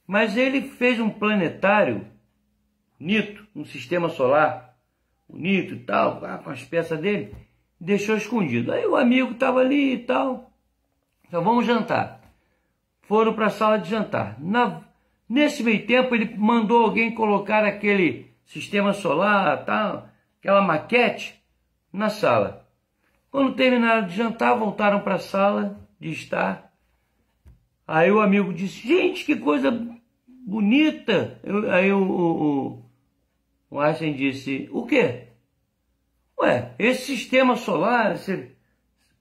S1: Mas ele fez um planetário bonito, um sistema solar bonito e tal, com as peças dele, deixou escondido. Aí o amigo estava ali e tal, então vamos jantar. Foram para a sala de jantar. Nesse meio tempo ele mandou alguém colocar aquele sistema solar, tal, aquela maquete na sala. Quando terminaram de jantar, voltaram para a sala de estar. Aí o amigo disse, gente, que coisa bonita. Aí o Einstein disse, o quê? Ué, esse sistema solar, esse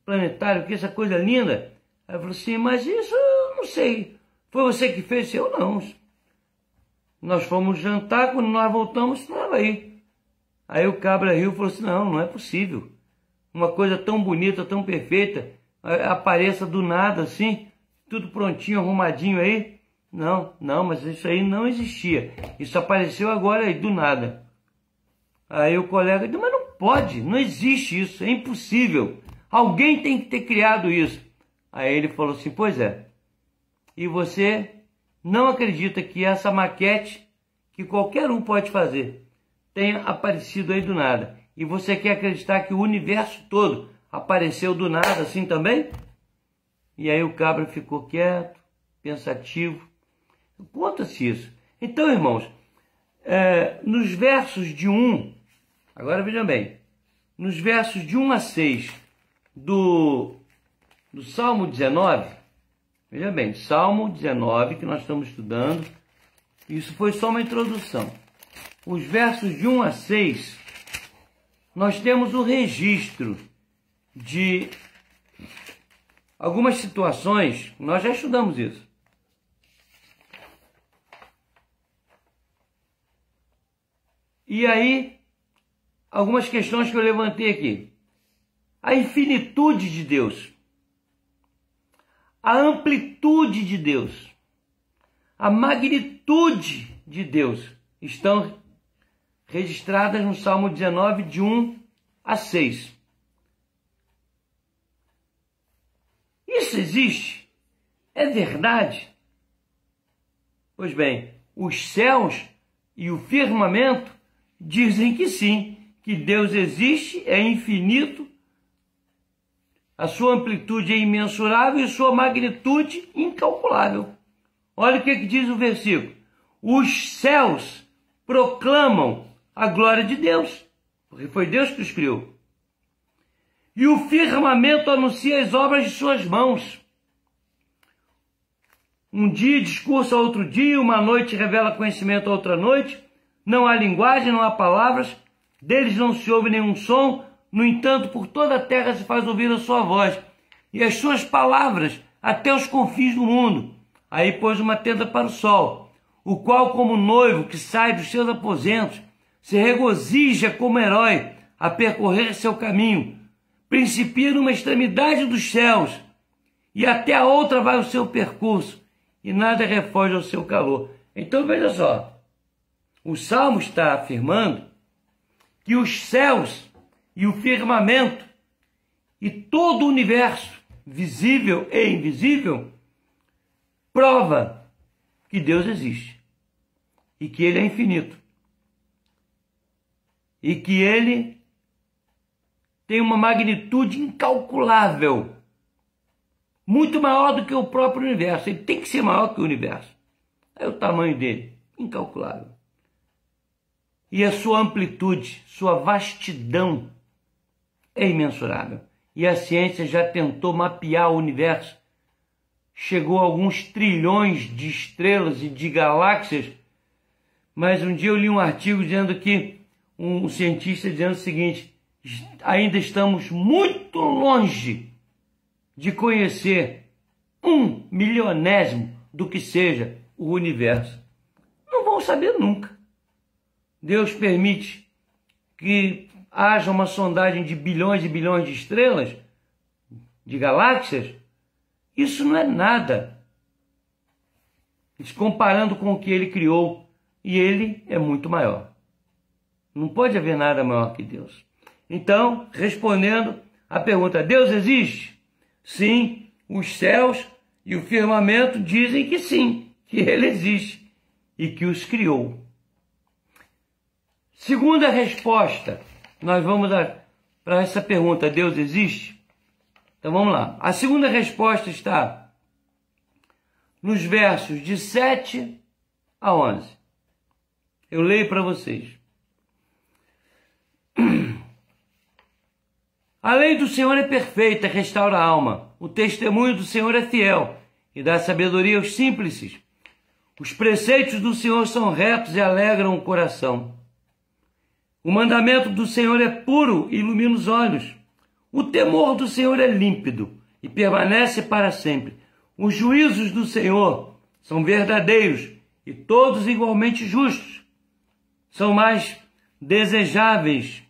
S1: planetário, que essa coisa linda. Aí eu falei assim, mas isso eu não sei. Foi você que fez? Eu não. Nós fomos jantar, quando nós voltamos, estava aí. Aí o cabra riu e falou assim, não é possível. Uma coisa tão bonita, tão perfeita, apareça do nada assim, tudo prontinho, arrumadinho aí. Não, mas isso aí não existia. Isso apareceu agora aí, do nada. Aí o colega disse, mas não pode, não existe isso, é impossível. Alguém tem que ter criado isso. Aí ele falou assim, pois é. E você não acredita que essa maquete, que qualquer um pode fazer, tenha aparecido aí do nada. E você quer acreditar que o universo todo apareceu do nada assim também? E aí o cabra ficou quieto, pensativo. Conta-se isso. Então, irmãos, nos versos de 1, agora vejam bem, nos versos de 1 a 6 do Salmo 19, veja bem, Salmo 19 que nós estamos estudando, isso foi só uma introdução. Os versos de 1 a 6, nós temos o registro de algumas situações, nós já estudamos isso. E aí, algumas questões que eu levantei aqui. A infinitude de Deus, a amplitude de Deus, a magnitude de Deus estão registradas no Salmo 19, de 1 a 6. Isso existe? É verdade? Pois bem, os céus e o firmamento dizem que sim, que Deus existe, é infinito, a sua amplitude é imensurável e sua magnitude incalculável. Olha o que diz o versículo. Os céus proclamam a glória de Deus, porque foi Deus que os criou. E o firmamento anuncia as obras de suas mãos. Um dia discursa a outro dia, uma noite revela conhecimento a outra noite. Não há linguagem, não há palavras, deles não se ouve nenhum som. No entanto, por toda a terra se faz ouvir a sua voz, e as suas palavras até os confins do mundo. Aí pôs uma tenda para o sol, o qual, como noivo que sai dos seus aposentos, se regozija como herói a percorrer seu caminho. Principia numa extremidade dos céus, e até a outra vai o seu percurso, e nada refoge ao seu calor. Então veja só, o Salmo está afirmando que os céus e o firmamento e todo o universo, visível e invisível, prova que Deus existe e que Ele é infinito e que Ele tem uma magnitude incalculável, muito maior do que o próprio universo. Ele tem que ser maior que o universo. É o tamanho dele, incalculável. E a sua amplitude, sua vastidão é imensurável. e a ciência já tentou mapear o universo. Chegou a alguns trilhões de estrelas e de galáxias, mas um dia eu li um artigo dizendo que um cientista dizendo o seguinte: ainda estamos muito longe de conhecer 1/1000º do que seja o universo. Não vão saber nunca. Deus permite que haja uma sondagem de bilhões e bilhões de estrelas, de galáxias. Isso não é nada, comparando com o que ele criou, e ele é muito maior. Não pode haver nada maior que Deus. Então, respondendo à pergunta, Deus existe? Sim, os céus e o firmamento dizem que sim, que ele existe e que os criou. Segunda resposta, nós vamos para essa pergunta, Deus existe? Então vamos lá. A segunda resposta está nos versos de 7 a 11. Eu leio para vocês. A lei do Senhor é perfeita, restaura a alma. O testemunho do Senhor é fiel e dá sabedoria aos simples. Os preceitos do Senhor são retos e alegram o coração. O mandamento do Senhor é puro e ilumina os olhos. O temor do Senhor é límpido e permanece para sempre. Os juízos do Senhor são verdadeiros e todos igualmente justos. São mais desejáveis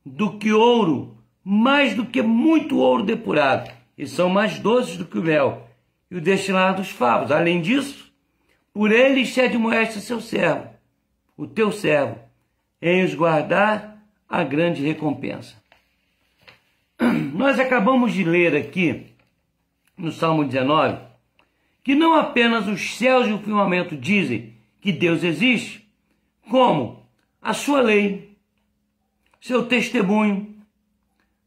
S1: do que ouro, mais do que muito ouro depurado, e são mais doces do que o mel e o destilado dos favos. Além disso, por eles te admoesta seu servo, o teu servo, em os guardar a grande recompensa. Nós acabamos de ler aqui, no Salmo 19, que não apenas os céus e o firmamento dizem que Deus existe, como a sua lei, seu testemunho,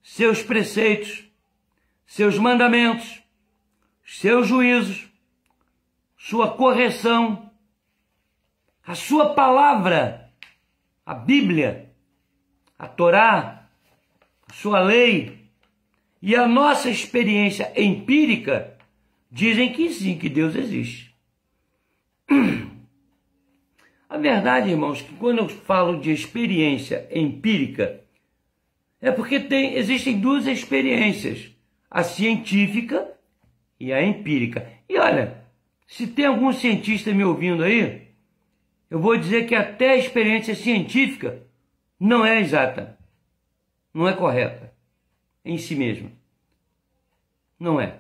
S1: seus preceitos, seus mandamentos, seus juízos, sua correção, a sua palavra, a Bíblia, a Torá, a sua lei e a nossa experiência empírica dizem que sim, que Deus existe. A verdade, irmãos, que quando eu falo de experiência empírica, é porque existem duas experiências, a científica e a empírica. E olha, se tem algum cientista me ouvindo aí, eu vou dizer que até a experiência científica não é exata, não é correta em si mesma. Não é.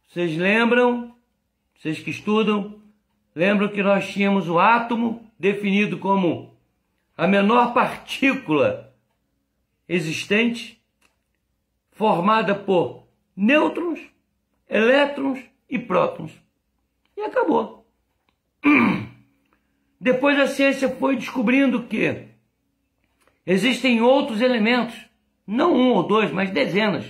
S1: Vocês lembram, vocês que estudam, lembram que nós tínhamos o átomo definido como a menor partícula existente, formada por nêutrons, elétrons e prótons. E acabou. Depois a ciência foi descobrindo que existem outros elementos, não um ou dois, mas dezenas,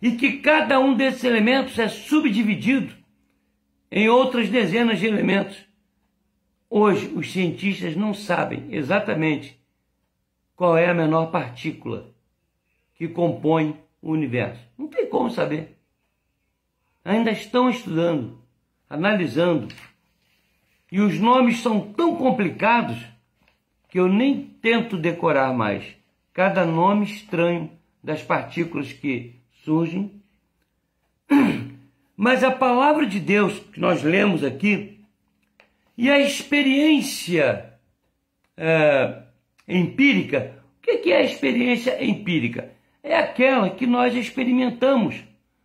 S1: e que cada um desses elementos é subdividido em outras dezenas de elementos. Hoje, os cientistas não sabem exatamente qual é a menor partícula que compõe o universo. Não tem como saber. Ainda estão estudando, analisando, e os nomes são tão complicados que eu nem tento decorar mais cada nome estranho das partículas que surgem. Mas a palavra de Deus que nós lemos aqui e a experiência empírica. O que é a experiência empírica? É aquela que nós experimentamos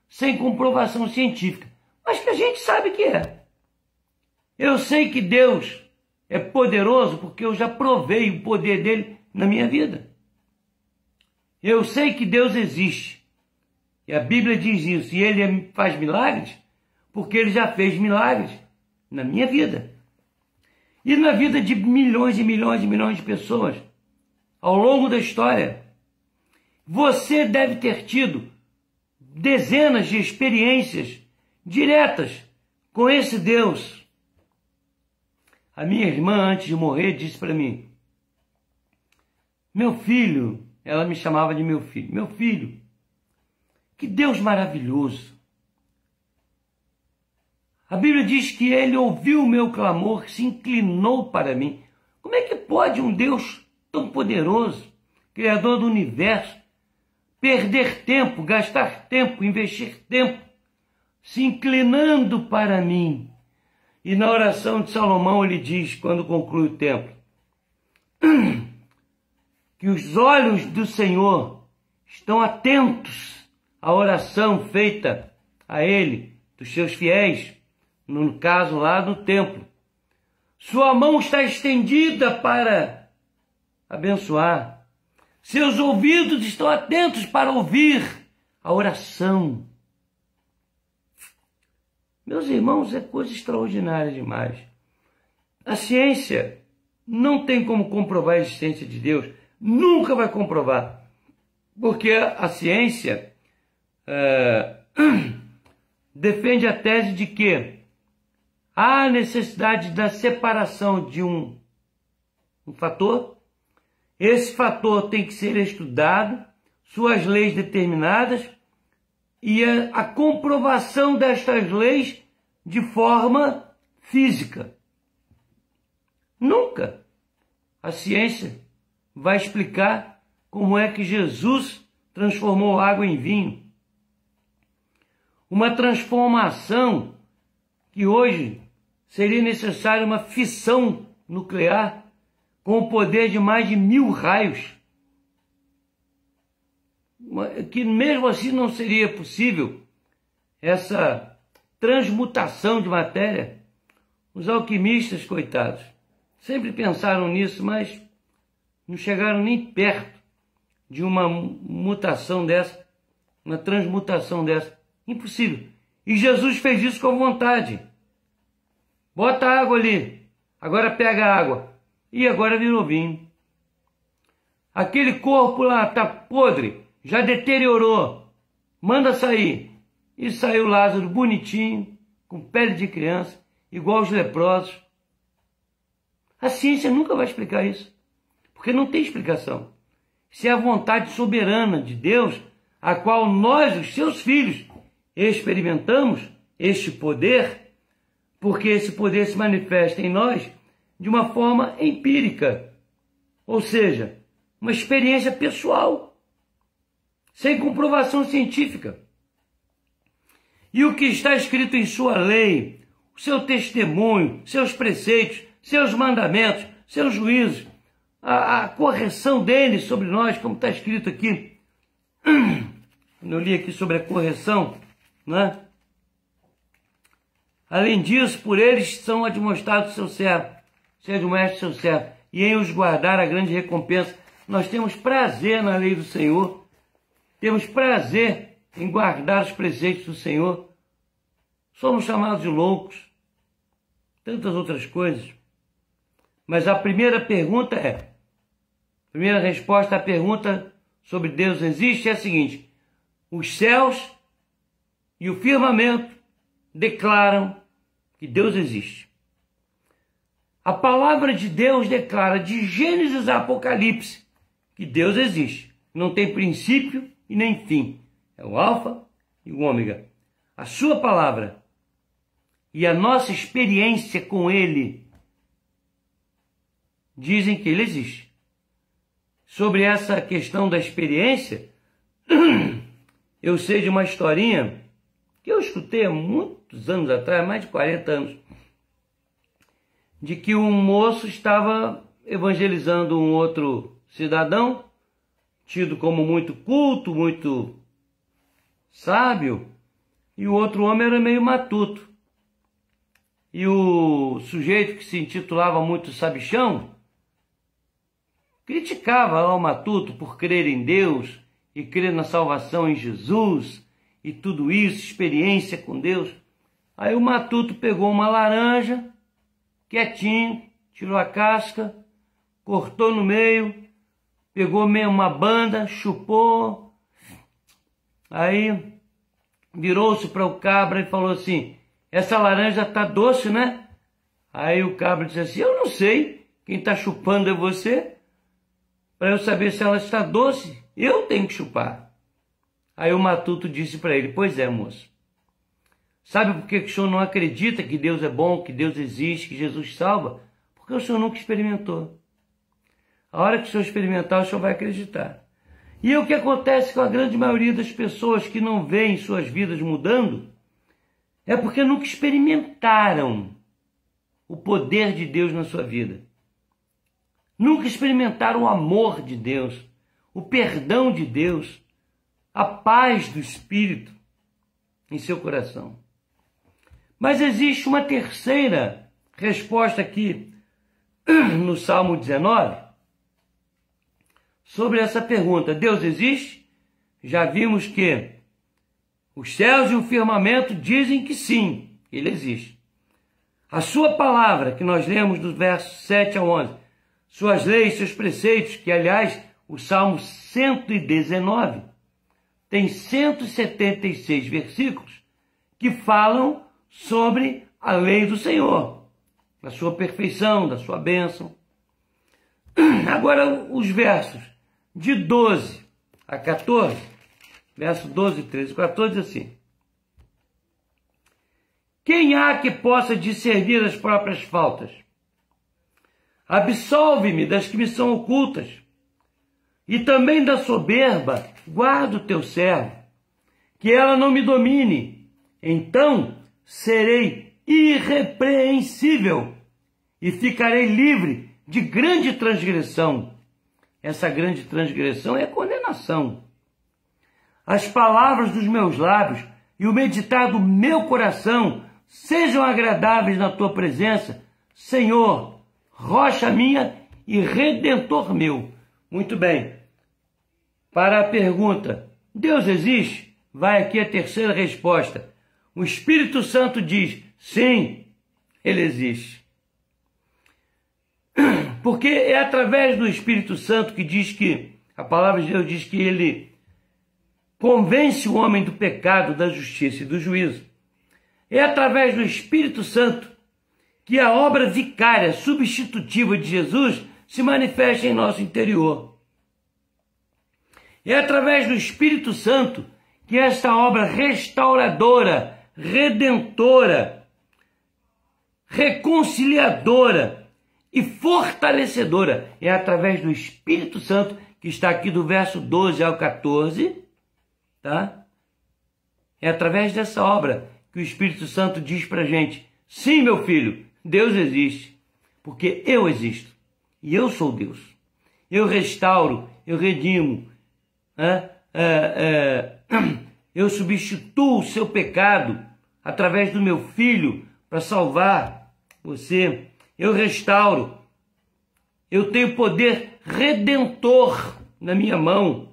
S1: sem comprovação científica, mas que a gente sabe que é. Eu sei que Deus é poderoso porque eu já provei o poder dele na minha vida. Eu sei que Deus existe. E a Bíblia diz isso. E ele faz milagres porque ele já fez milagres na minha vida. E na vida de milhões e milhões e milhões de pessoas ao longo da história. Você deve ter tido dezenas de experiências diretas com esse Deus. A minha irmã, antes de morrer, disse para mim: meu filho, ela me chamava de meu filho. Meu filho, que Deus maravilhoso. A Bíblia diz que ele ouviu o meu clamor, se inclinou para mim. Como é que pode um Deus tão poderoso, Criador do universo, perder tempo, gastar tempo, investir tempo, se inclinando para mim? E na oração de Salomão ele diz, quando conclui o templo, que os olhos do Senhor estão atentos à oração feita a ele, dos seus fiéis, no caso lá no templo. Sua mão está estendida para abençoar. Seus ouvidos estão atentos para ouvir a oração. Meus irmãos, é coisa extraordinária demais. A ciência não tem como comprovar a existência de Deus. Nunca vai comprovar. Porque a ciência defende a tese de que há necessidade da separação de um fator. Esse fator tem que ser estudado, suas leis determinadas e a comprovação destas leis de forma física. Nunca a ciência vai explicar como é que Jesus transformou água em vinho. Uma transformação que hoje seria necessária uma fissão nuclear com o poder de mais de 1000 raios, que mesmo assim não seria possível essa transmutação de matéria. Os alquimistas, coitados, sempre pensaram nisso, mas não chegaram nem perto de uma mutação dessa, uma transmutação dessa. Impossível. E Jesus fez isso com vontade. Bota água ali, agora pega a água. E agora virou vinho. Aquele corpo lá está podre, já deteriorou. Manda sair. E saiu Lázaro bonitinho, com pele de criança, igual os leprosos. A ciência nunca vai explicar isso, porque não tem explicação. Isso é a vontade soberana de Deus, a qual nós, os seus filhos, experimentamos este poder, porque esse poder se manifesta em nós de uma forma empírica, ou seja, uma experiência pessoal, sem comprovação científica. E o que está escrito em sua lei, o seu testemunho, seus preceitos, seus mandamentos, seus juízos, a correção deles sobre nós, como está escrito aqui, quando eu li aqui sobre a correção, né? Além disso, por eles são admoestados seu servo, se admoeste seu servo, e em os guardar a grande recompensa. Nós temos prazer na lei do Senhor, temos prazer em guardar os preceitos do Senhor. Somos chamados de loucos, tantas outras coisas. Mas a primeira pergunta a primeira resposta à pergunta sobre Deus existe é a seguinte: os céus e o firmamento declaram que Deus existe. A palavra de Deus declara de Gênesis a Apocalipse que Deus existe. Não tem princípio e nem fim. É o alfa e o ômega. A sua palavra e a nossa experiência com Ele dizem que Ele existe. Sobre essa questão da experiência, eu sei de uma historinha que eu escutei há muitos anos atrás, mais de 40 anos, de que um moço estava evangelizando um outro cidadão, tido como muito culto, muito sábio, e o outro homem era meio matuto. E o sujeito que se intitulava muito sabichão criticava lá o matuto por crer em Deus e crer na salvação em Jesus e tudo isso, experiência com Deus. Aí o matuto pegou uma laranja, quietinho, tirou a casca, cortou no meio, pegou meio uma banda, chupou, aí virou-se para o cabra e falou assim: essa laranja tá doce, né? Aí o cabra disse assim: eu não sei, quem tá chupando é você. para eu saber se ela está doce, eu tenho que chupar. Aí o matuto disse para ele: pois é, moço. Sabe por que o senhor não acredita que Deus é bom, que Deus existe, que Jesus salva? Porque o senhor nunca experimentou. A hora que o senhor experimentar, o senhor vai acreditar. E o que acontece com a grande maioria das pessoas que não veem suas vidas mudando é porque nunca experimentaram o poder de Deus na sua vida. Nunca experimentaram o amor de Deus, o perdão de Deus, a paz do Espírito em seu coração. Mas existe uma terceira resposta aqui no Salmo 19 sobre essa pergunta: Deus existe? Já vimos que os céus e o firmamento dizem que sim, ele existe. A sua palavra, que nós lemos dos versos 7 a 11, suas leis, seus preceitos, que aliás o Salmo 119 tem 176 versículos que falam sobre a lei do Senhor, da sua perfeição, da sua bênção. Agora os versos de 12 a 14, verso 12, 13 e 14, diz assim: quem há que possa discernir as próprias faltas? Absolve-me das que me são ocultas, e também da soberba guarda o teu servo, que ela não me domine. Então serei irrepreensível e ficarei livre de grande transgressão. Essa grande transgressão é a condenação. As palavras dos meus lábios e o meditar do meu coração sejam agradáveis na tua presença, Senhor, rocha minha e redentor meu. Muito bem. Para a pergunta, Deus existe? Vai aqui a terceira resposta. O Espírito Santo diz, sim, ele existe. Porque é através do Espírito Santo que diz que, a palavra de Deus diz que ele convence o homem do pecado, da justiça e do juízo. É através do Espírito Santo que a obra vicária, substitutiva de Jesus se manifesta em nosso interior. É através do Espírito Santo que esta obra restauradora, redentora, reconciliadora e fortalecedora, é através do Espírito Santo que está aqui do verso 12 ao 14, tá? É através dessa obra que o Espírito Santo diz pra gente, sim, meu filho, Deus existe, porque eu existo e eu sou Deus. Eu restauro, eu redimo, eu substituo o seu pecado através do meu filho para salvar você. Eu restauro, eu tenho poder redentor na minha mão,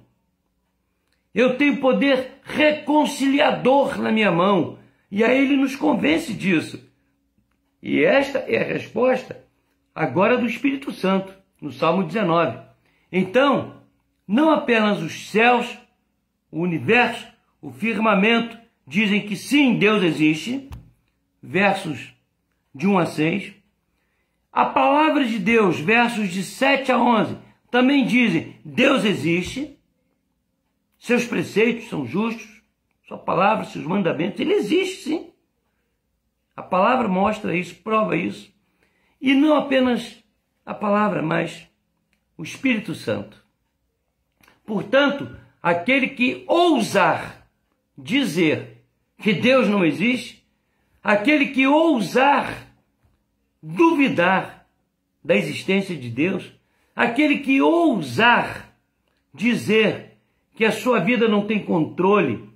S1: eu tenho poder reconciliador na minha mão, e aí ele nos convence disso. E esta é a resposta agora do Espírito Santo, no Salmo 19. Então, não apenas os céus, o universo, o firmamento dizem que sim, Deus existe, versos de 1 a 6. A palavra de Deus, versos de 7 a 11, também dizem, Deus existe, seus preceitos são justos, sua palavra, seus mandamentos, ele existe sim. A palavra mostra isso, prova isso. E não apenas a palavra, mas o Espírito Santo. Portanto, aquele que ousar dizer que Deus não existe, aquele que ousar duvidar da existência de Deus, aquele que ousar dizer que a sua vida não tem controle,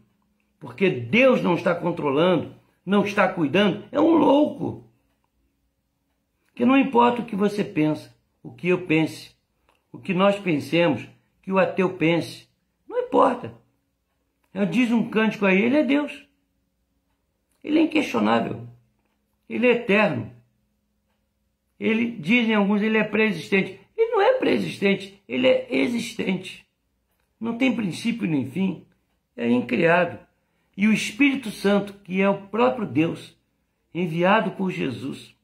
S1: porque Deus não está controlando, não está cuidando, é um louco. Que não importa o que você pensa, o que eu pense, o que nós pensemos, que o ateu pense, não importa. Diz um cântico aí, ele é Deus. Ele é inquestionável. Ele é eterno. Ele, dizem alguns, ele é pré-existente. Ele não é pré-existente, ele é existente. Não tem princípio nem fim, é incriado. E o Espírito Santo, que é o próprio Deus, enviado por Jesus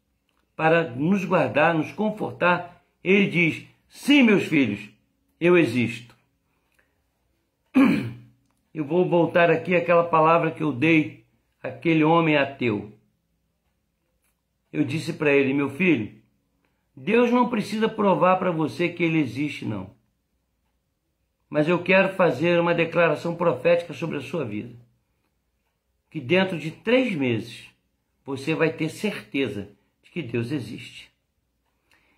S1: para nos guardar, nos confortar, ele diz, sim, meus filhos, eu existo. Eu vou voltar aqui àquela palavra que eu dei àquele homem ateu. Eu disse para ele: meu filho, Deus não precisa provar para você que ele existe, não. Mas eu quero fazer uma declaração profética sobre a sua vida. Que dentro de 3 meses você vai ter certeza de que Deus existe.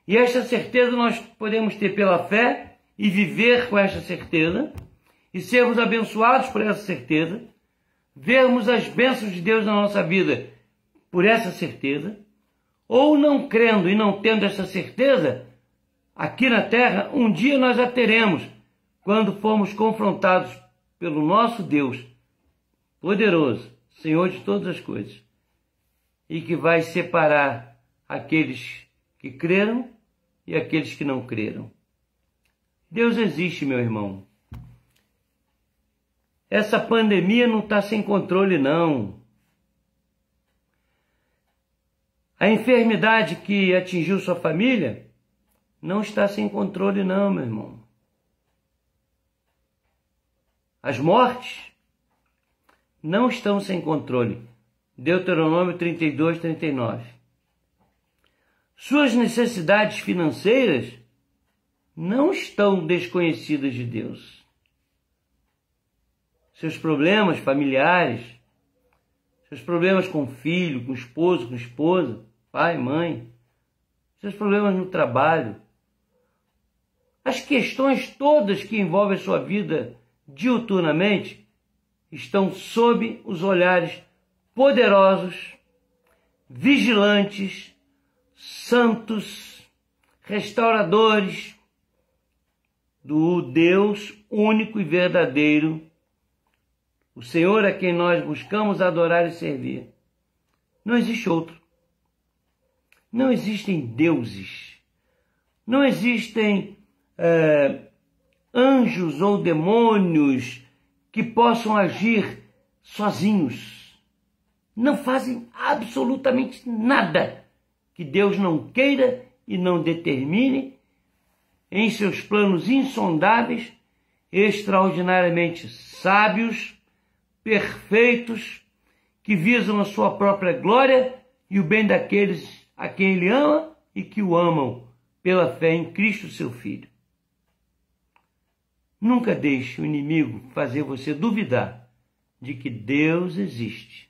S1: E esta certeza nós podemos ter pela fé e viver com esta certeza e sermos abençoados por essa certeza, vermos as bênçãos de Deus na nossa vida por essa certeza, ou não crendo e não tendo essa certeza, aqui na terra, um dia nós a teremos, quando formos confrontados pelo nosso Deus poderoso, Senhor de todas as coisas, e que vai separar aqueles que creram e aqueles que não creram. Deus existe, meu irmão. Essa pandemia não está sem controle, não. A enfermidade que atingiu sua família não está sem controle, não, meu irmão. As mortes não estão sem controle. Deuteronômio 32, 39. Suas necessidades financeiras não estão desconhecidas de Deus. Seus problemas familiares, seus problemas com filho, com esposo, com esposa, pai, mãe, seus problemas no trabalho, as questões todas que envolvem a sua vida diuturnamente estão sob os olhares poderosos, vigilantes, santos, restauradores do Deus único e verdadeiro, o Senhor a quem nós buscamos adorar e servir. Não existe outro. Não existem deuses. Não existem anjos ou demônios que possam agir sozinhos. Não fazem absolutamente nada que Deus não queira e não determine em seus planos insondáveis, extraordinariamente sábios, perfeitos, que visam a sua própria glória e o bem daqueles a quem Ele ama e que o amam pela fé em Cristo, seu Filho. Nunca deixe o inimigo fazer você duvidar de que Deus existe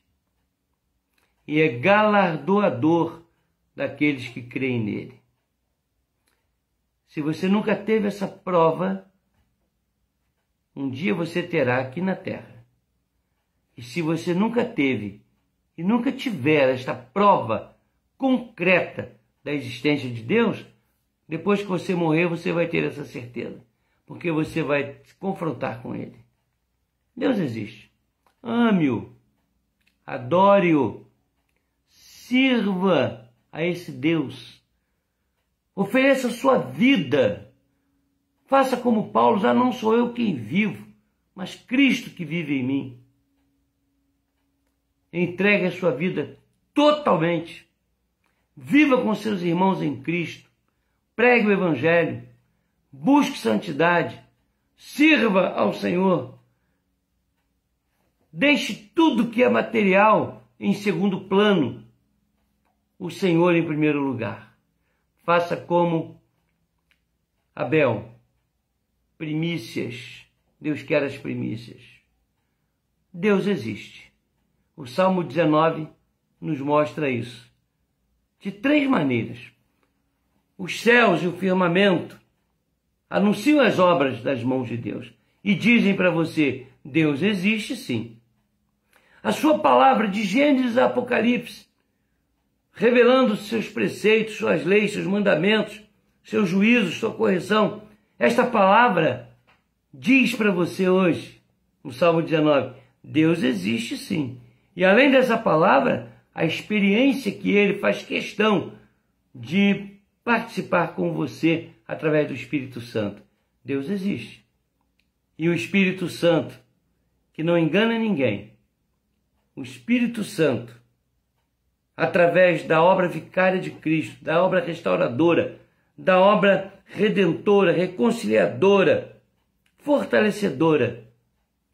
S1: e é galardoador daqueles que creem nele. Se você nunca teve essa prova, um dia você terá aqui na terra. E se você nunca teve e nunca tiver esta prova concreta da existência de Deus, depois que você morrer, você vai ter essa certeza, porque você vai se confrontar com Ele. Deus existe. Ame-o, adore-o, sirva a esse Deus. Ofereça a sua vida. Faça como Paulo: já não sou eu quem vivo, mas Cristo que vive em mim. Entregue a sua vida totalmente. Viva com seus irmãos em Cristo. Pregue o Evangelho. Busque santidade. Sirva ao Senhor. Deixe tudo que é material em segundo plano. O Senhor em primeiro lugar. Faça como Abel. Primícias. Deus quer as primícias. Deus existe. O Salmo 19 nos mostra isso. De 3 maneiras. Os céus e o firmamento anunciam as obras das mãos de Deus e dizem para você: Deus existe sim. A sua palavra de Gênesis a Apocalipse, revelando seus preceitos, suas leis, seus mandamentos, seus juízos, sua correção. Esta palavra diz para você hoje, no Salmo 19, Deus existe sim. E além dessa palavra, a experiência que Ele faz questão de participar com você através do Espírito Santo. Deus existe. E o Espírito Santo, que não engana ninguém, o Espírito Santo, através da obra vicária de Cristo, da obra restauradora, da obra redentora, reconciliadora, fortalecedora,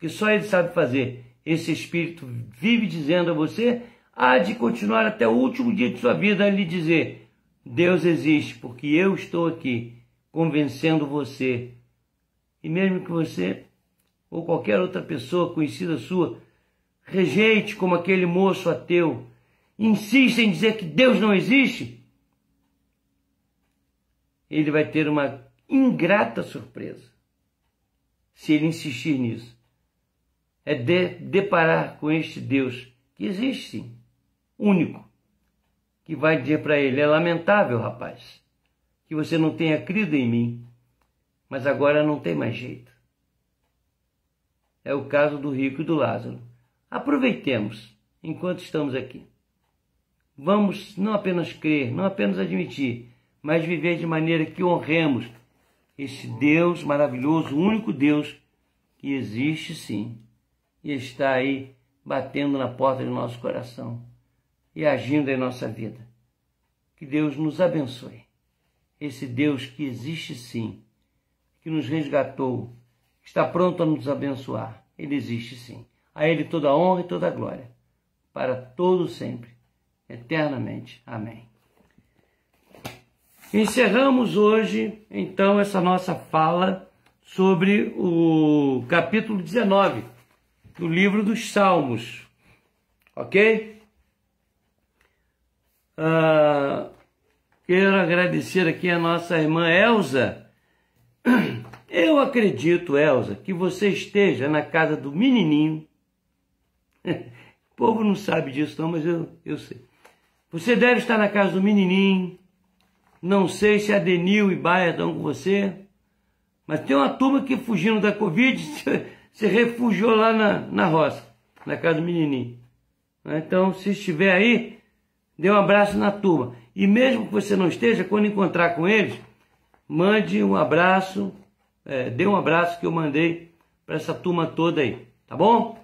S1: que só Ele sabe fazer. Esse Espírito vive dizendo a você, há de continuar até o último dia de sua vida a lhe dizer, Deus existe, porque eu estou aqui, convencendo você. E mesmo que você, ou qualquer outra pessoa conhecida sua, rejeite como aquele moço ateu, insista em dizer que Deus não existe, ele vai ter uma ingrata surpresa, se ele insistir nisso. É deparar com este Deus que existe sim, único, que vai dizer para ele, é lamentável, rapaz, que você não tenha crido em mim, mas agora não tem mais jeito. É o caso do rico e do Lázaro. Aproveitemos enquanto estamos aqui. Vamos não apenas crer, não apenas admitir, mas viver de maneira que honremos esse Deus maravilhoso, o único Deus que existe sim, e está aí batendo na porta do nosso coração e agindo em nossa vida. Que Deus nos abençoe. Esse Deus que existe sim, que nos resgatou, que está pronto a nos abençoar. Ele existe sim. A Ele toda a honra e toda a glória, para todo sempre, eternamente. Amém. Encerramos hoje, então, essa nossa fala sobre o capítulo 19 do livro dos Salmos. Ok? Quero agradecer aqui a nossa irmã Elza. Eu acredito, Elza, que você esteja na casa do menininho. O povo não sabe disso não, mas eu sei. Você deve estar na casa do menininho. Não sei se a Denil e Baia estão com você, mas tem uma turma que, fugindo da Covid, se refugiou lá na roça, na casa do menininho. Então, se estiver aí, dê um abraço na turma. E mesmo que você não esteja, quando encontrar com eles, mande um abraço, dê um abraço que eu mandei para essa turma toda aí, tá bom?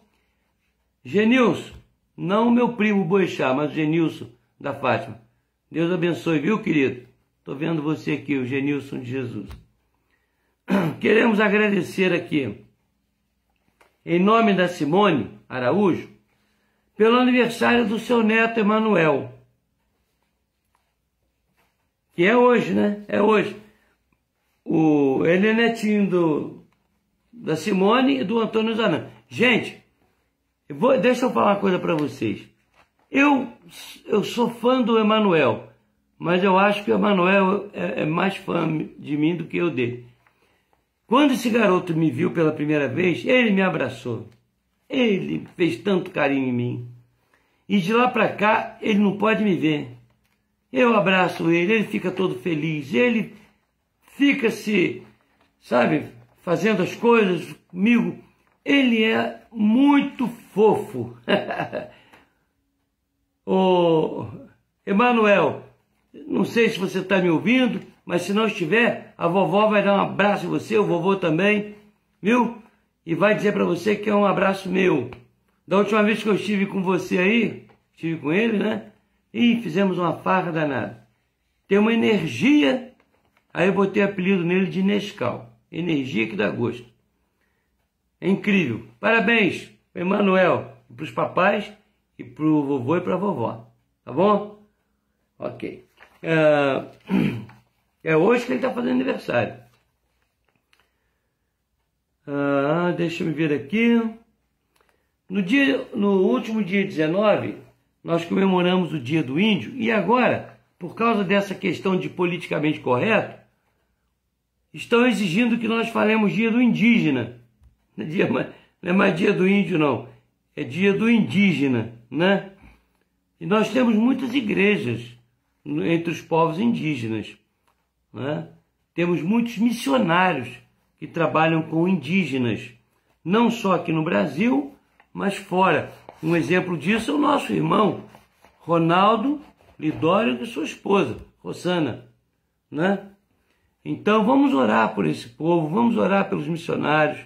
S1: Genilson, não o meu primo Boixá, mas o Genilson da Fátima. Deus abençoe, viu, querido? Estou vendo você aqui, o Genilson de Jesus. Queremos agradecer aqui, em nome da Simone Araújo, pelo aniversário do seu neto Emanuel. Que é hoje, né? É hoje. Ele é netinho da Simone e do Antônio Zanan. Gente, deixa eu falar uma coisa para vocês. Eu sou fã do Emanuel, mas eu acho que o Emanuel é mais fã de mim do que eu dele. Quando esse garoto me viu pela primeira vez, ele me abraçou. Ele fez tanto carinho em mim. E de lá para cá, ele não pode me ver. Eu abraço ele fica todo feliz. Ele fica fazendo as coisas comigo. Ele é muito fofo. Ô, Emanuel, não sei se você está me ouvindo, mas se não estiver, a vovó vai dar um abraço em você, o vovô também, viu? E vai dizer para você que é um abraço meu. Da última vez que eu estive com você aí, estive com ele, né? E fizemos uma farra danada. Tem uma energia, aí eu botei apelido nele de Nescau. Energia que dá gosto. É incrível. Parabéns, Emanuel, para os papais e para o vovô e para a vovó. Tá bom? Ok. É hoje que ele está fazendo aniversário. Deixa eu ver aqui. No último dia 19, nós comemoramos o Dia do Índio. E agora, por causa dessa questão de politicamente correto, estão exigindo que nós falemos Dia do Indígena. Não é mais Dia do Índio, não. É Dia do Indígena, né? E nós temos muitas igrejas entre os povos indígenas, né? Temos muitos missionários que trabalham com indígenas, não só aqui no Brasil, mas fora. Um exemplo disso é o nosso irmão Ronaldo Lidório e sua esposa, Rosana, né? Então vamos orar por esse povo, vamos orar pelos missionários,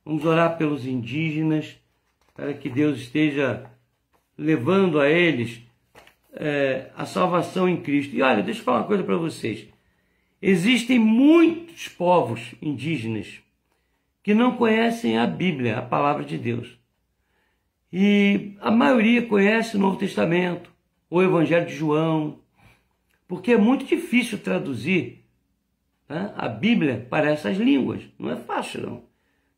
S1: vamos orar pelos indígenas, para que Deus esteja levando a eles a salvação em Cristo. E olha, deixa eu falar uma coisa para vocês. Existem muitos povos indígenas que não conhecem a Bíblia, a palavra de Deus. E a maioria conhece o Novo Testamento, o Evangelho de João, porque é muito difícil traduzir, né, a Bíblia para essas línguas. Não é fácil, não.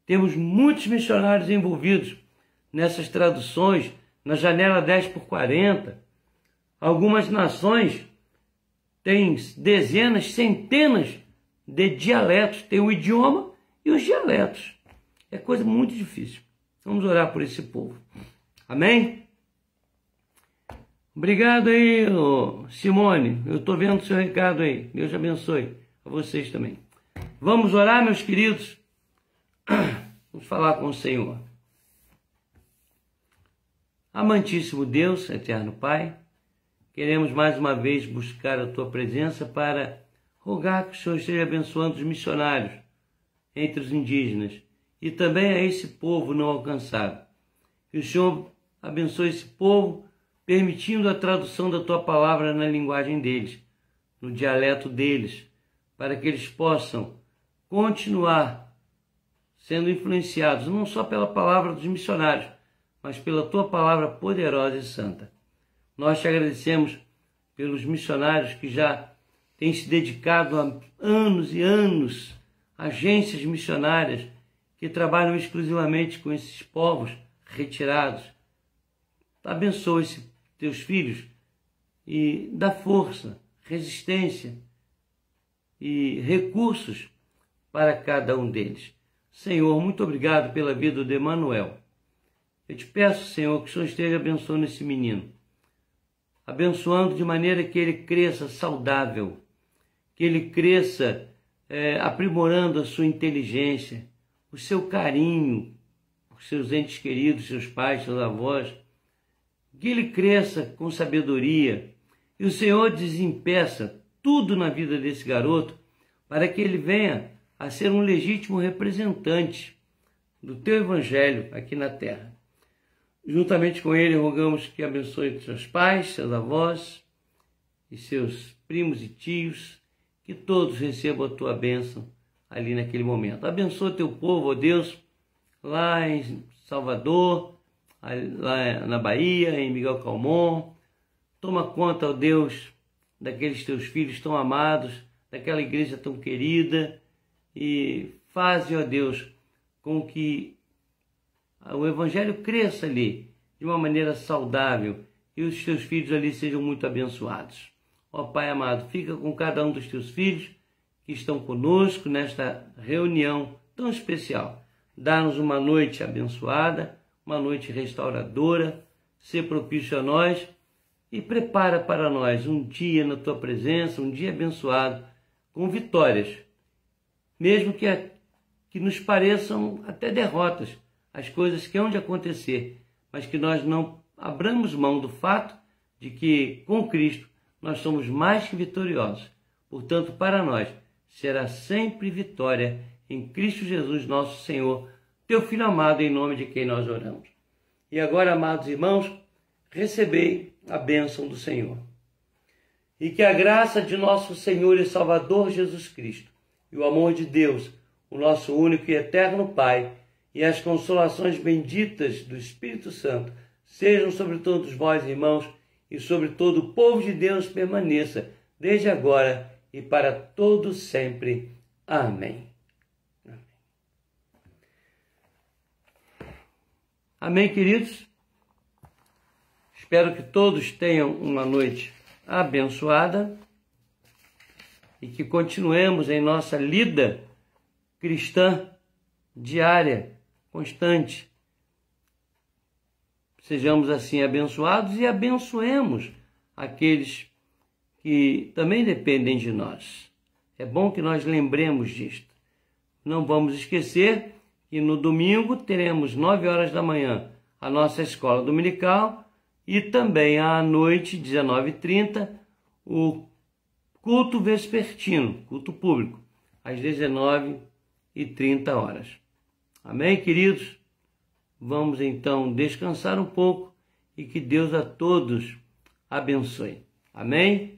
S1: Temos muitos missionários envolvidos nessas traduções, na janela 10x40. Algumas nações têm dezenas, centenas de dialetos. Tem o idioma e os dialetos. É coisa muito difícil. Vamos orar por esse povo. Amém? Obrigado aí, Simone. Eu estou vendo o seu recado aí. Deus abençoe a vocês também. Vamos orar, meus queridos? Vamos falar com o Senhor. Amantíssimo Deus, eterno Pai, queremos mais uma vez buscar a Tua presença para rogar que o Senhor esteja abençoando os missionários entre os indígenas e também a esse povo não alcançado. Que o Senhor abençoe esse povo, permitindo a tradução da Tua palavra na linguagem deles, no dialeto deles, para que eles possam continuar sendo influenciados não só pela palavra dos missionários, mas pela Tua palavra poderosa e santa. Nós te agradecemos pelos missionários que já têm se dedicado há anos e anos, agências missionárias que trabalham exclusivamente com esses povos retirados. Abençoa esses teus filhos e dá força, resistência e recursos para cada um deles. Senhor, muito obrigado pela vida de Emanuel. Eu te peço, Senhor, que o Senhor esteja abençoando esse menino, abençoando de maneira que ele cresça saudável, que ele cresça aprimorando a sua inteligência, o seu carinho por seus entes queridos, seus pais, seus avós, que ele cresça com sabedoria e o Senhor desempeça tudo na vida desse garoto para que ele venha a ser um legítimo representante do teu evangelho aqui na terra. Juntamente com ele, rogamos que abençoe seus pais, seus avós e seus primos e tios, que todos recebam a tua bênção ali naquele momento. Abençoa teu povo, ó Deus, lá em Salvador, lá na Bahia, em Miguel Calmon. Toma conta, ó Deus, daqueles teus filhos tão amados, daquela igreja tão querida, e faze, ó Deus, com que o evangelho cresça ali de uma maneira saudável e os teus filhos ali sejam muito abençoados. Ó Pai amado, fica com cada um dos teus filhos que estão conosco nesta reunião tão especial. Dá-nos uma noite abençoada, uma noite restauradora, sê propício a nós e prepara para nós um dia na tua presença, um dia abençoado, com vitórias, mesmo que nos pareçam até derrotas, as coisas que hão de acontecer, mas que nós não abramos mão do fato de que, com Cristo, nós somos mais que vitoriosos. Portanto, para nós, será sempre vitória em Cristo Jesus, nosso Senhor, teu Filho amado, em nome de quem nós oramos. E agora, amados irmãos, recebei a bênção do Senhor. E que a graça de nosso Senhor e Salvador Jesus Cristo, e o amor de Deus, o nosso único e eterno Pai, e as consolações benditas do Espírito Santo sejam sobre todos vós, irmãos, e sobre todo o povo de Deus permaneça, desde agora e para todo sempre. Amém. Amém, queridos? Espero que todos tenham uma noite abençoada e que continuemos em nossa lida cristã diária, constante. Sejamos assim abençoados e abençoemos aqueles que também dependem de nós. É bom que nós lembremos disto. Não vamos esquecer que no domingo teremos 9 horas da manhã a nossa escola dominical e também à noite, 19h30, o culto vespertino, culto público, às 19h30. Amém, queridos? Vamos então descansar um pouco e que Deus a todos abençoe. Amém?